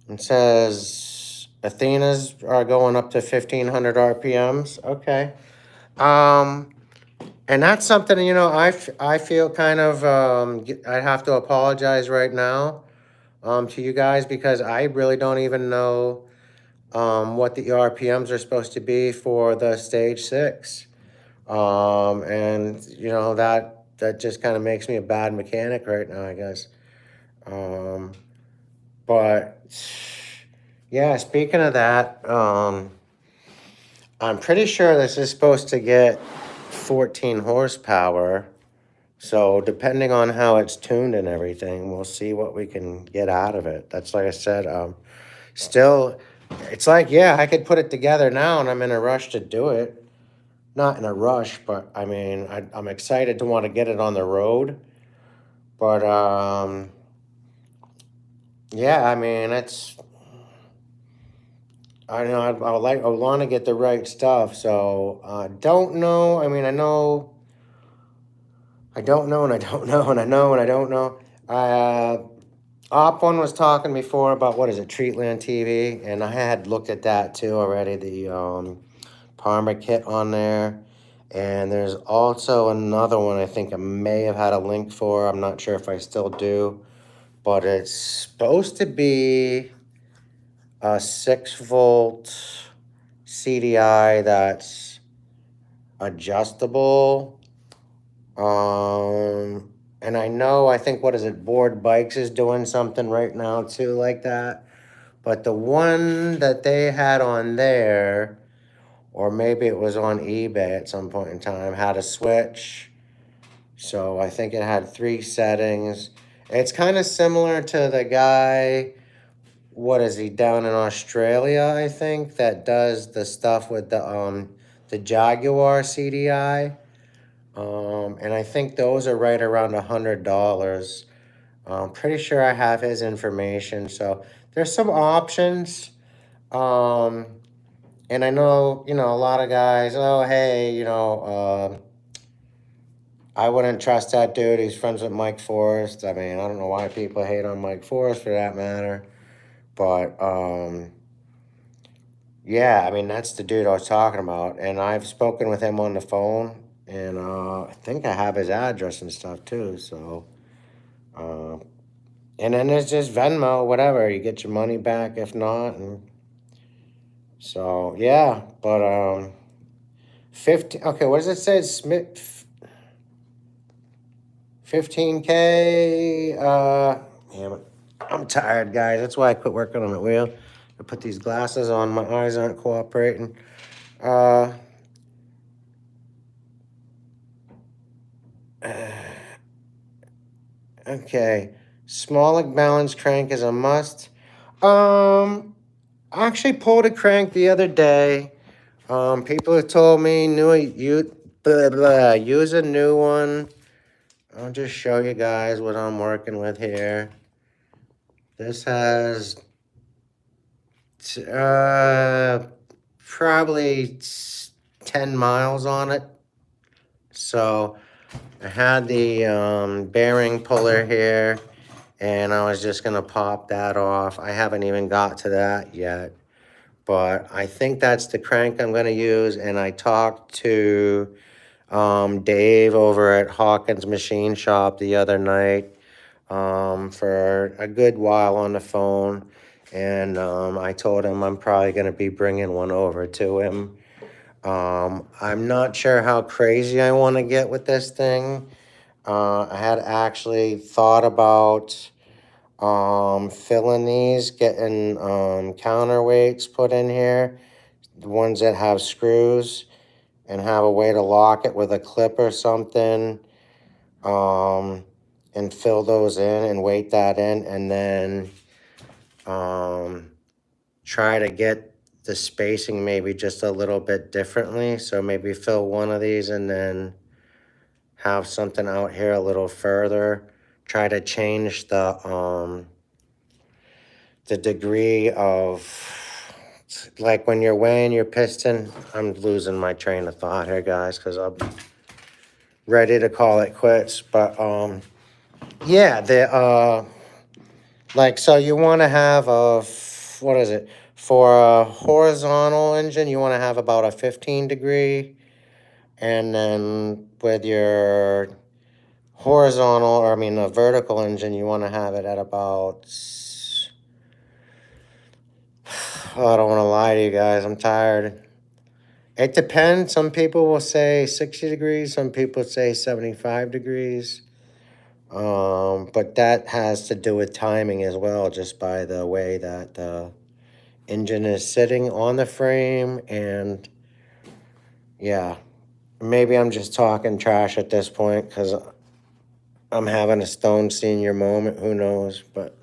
It says Athena's are going up to 1,500 RPMs. Okay. And that's something, I feel kind of, I have to apologize right now to you guys, because I really don't even know what the RPMs are supposed to be for the Stage 6. And, that just kind of makes me a bad mechanic right now, I guess. But, yeah, speaking of that, I'm pretty sure this is supposed to get 14 horsepower. So depending on how it's tuned and everything, we'll see what we can get out of it. That's, like I said, still, it's like, yeah, I could put it together now, and I'm in a rush to do it. Not in a rush, but I mean, I'm excited to want to get it on the road. But yeah, I mean, I know I want to get the right stuff. So don't know. I mean, I know. I don't know, and I don't know, and I know, and I don't know. Op one was talking before about what is it, Treatland TV, and I had looked at that too already. The Parma kit on there, and there's also another one I think I may have had a link for. I'm not sure if I still do, but it's supposed to be a 6-volt CDI that's adjustable. And I think, what is it, Board Bikes is doing something right now too like that. But the one that they had on there, or maybe it was on eBay at some point in time, had a switch. So I think it had 3 settings. It's kind of similar to the guy, what is he, down in Australia, I think, that does the stuff with the Jaguar CDI. And I think those are right around $100. I'm pretty sure I have his information. So there's some options. And I know, a lot of guys, oh, hey, I wouldn't trust that dude. He's friends with Mike Forrest. I mean, I don't know why people hate on Mike Forrest for that matter. But, yeah, I mean, that's the dude I was talking about. And I've spoken with him on the phone. And I think I have his address and stuff too. So, and then there's just Venmo, whatever. You get your money back if not. And so, yeah. But, 15, okay, what does it say? Smith. 15K, damn it. I'm tired, guys. That's why I quit working on the wheel. I put these glasses on. My eyes aren't cooperating. Okay. Small balance crank is a must. I actually pulled a crank the other day. People have told me use a new one. I'll just show you guys what I'm working with here. This has probably 10 miles on it. So I had the bearing puller here, and I was just gonna pop that off. I haven't even got to that yet, but I think that's the crank I'm gonna use. And I talked to Dave over at Hawkins Machine Shop the other night for a good while on the phone. And I told him I'm probably going to be bringing one over to him. I'm not sure how crazy I want to get with this thing. I had actually thought about filling these, getting counterweights put in here, the ones that have screws, and have a way to lock it with a clip or something, and fill those in and weight that in, and then try to get the spacing maybe just a little bit differently. So maybe fill one of these and then have something out here a little further. Try to change the degree of, like when you're weighing your piston. I'm losing my train of thought here, guys, because I'm ready to call it quits. But yeah, so you want to have what is it? For a horizontal engine, you want to have about a 15 degree. And then with your a vertical engine, you want to have it at about, oh, I don't want to lie to you guys. I'm tired. It depends. Some people will say 60 degrees. Some people say 75 degrees. But that has to do with timing as well, just by the way that the engine is sitting on the frame. And yeah, maybe I'm just talking trash at this point because I'm having a Stone Senior moment. Who knows? But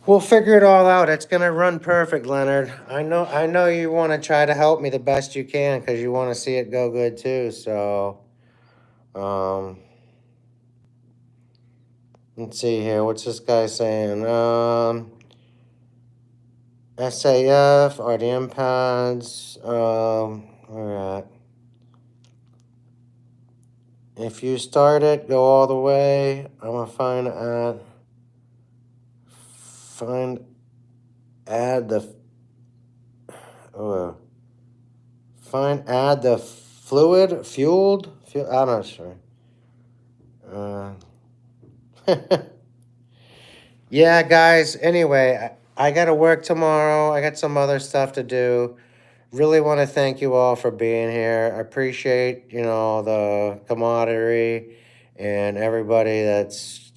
we'll figure it all out. It's gonna run perfect, Leonard. I know you want to try to help me the best you can because you want to see it go good too. So, let's see here. What's this guy saying? SAF, RDM pads. Where at? If you start it, go all the way. I'm gonna find it at find, add the, add the fluid, fueled, I'm not sure. Yeah, guys, anyway, I got to work tomorrow. I got some other stuff to do. Really want to thank you all for being here. I appreciate, the camaraderie and everybody that's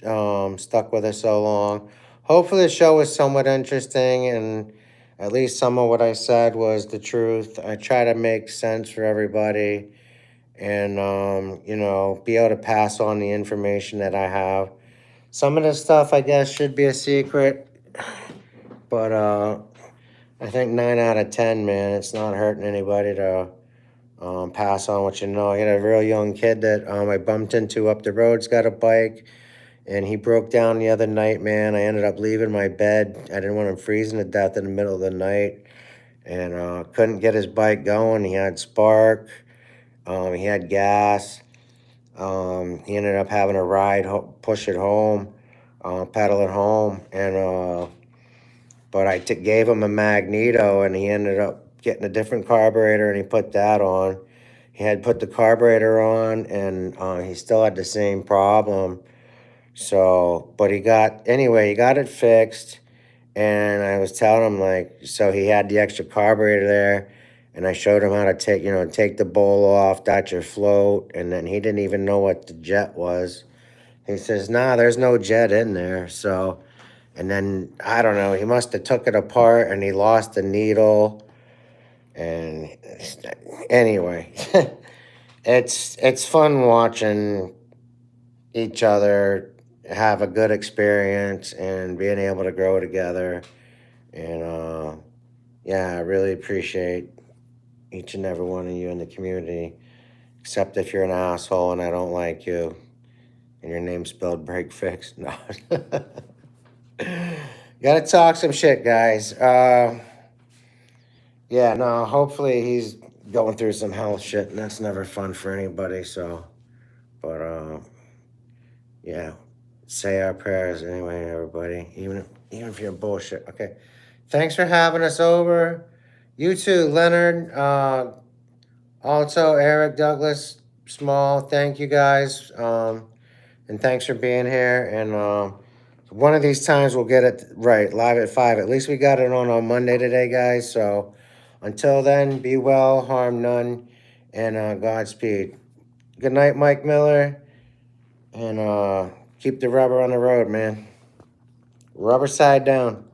stuck with us so long. Hopefully the show was somewhat interesting and at least some of what I said was the truth. I try to make sense for everybody and, be able to pass on the information that I have. Some of this stuff, I guess, should be a secret, but I think 9 out of 10, man, it's not hurting anybody to pass on what you know. I got a real young kid that I bumped into up the road's got a bike, and he broke down the other night, man. I ended up leaving my bed. I didn't want him freezing to death in the middle of the night, and couldn't get his bike going. He had spark. He had gas. He ended up having to ride, push it home, pedal it home, and but I gave him a magneto, and he ended up getting a different carburetor, and he put that on. He had put the carburetor on, and he still had the same problem. So, but he got it fixed, and I was telling him so he had the extra carburetor there, and I showed him how to take the bowl off, dot your float, and then he didn't even know what the jet was. He says, "Nah, there's no jet in there." So, and then I don't know, he must have took it apart and he lost the needle. And anyway, it's fun watching each other have a good experience and being able to grow together. And yeah, I really appreciate each and every one of you in the community, except if you're an asshole and I don't like you and your name's spelled break fix. No. Gotta talk some shit, guys. Yeah, no, hopefully he's going through some health shit, and that's never fun for anybody, so. But, yeah, say our prayers anyway, everybody, even if you're bullshit. Okay, thanks for having us over. You too, Leonard. Also, Eric, Douglas, Small, thank you guys. And thanks for being here. And one of these times we'll get it right, live at 5. At least we got it on Monday today, guys. So until then, be well, harm none, and Godspeed. Good night, Mike Miller. And keep the rubber on the road, man. Rubber side down.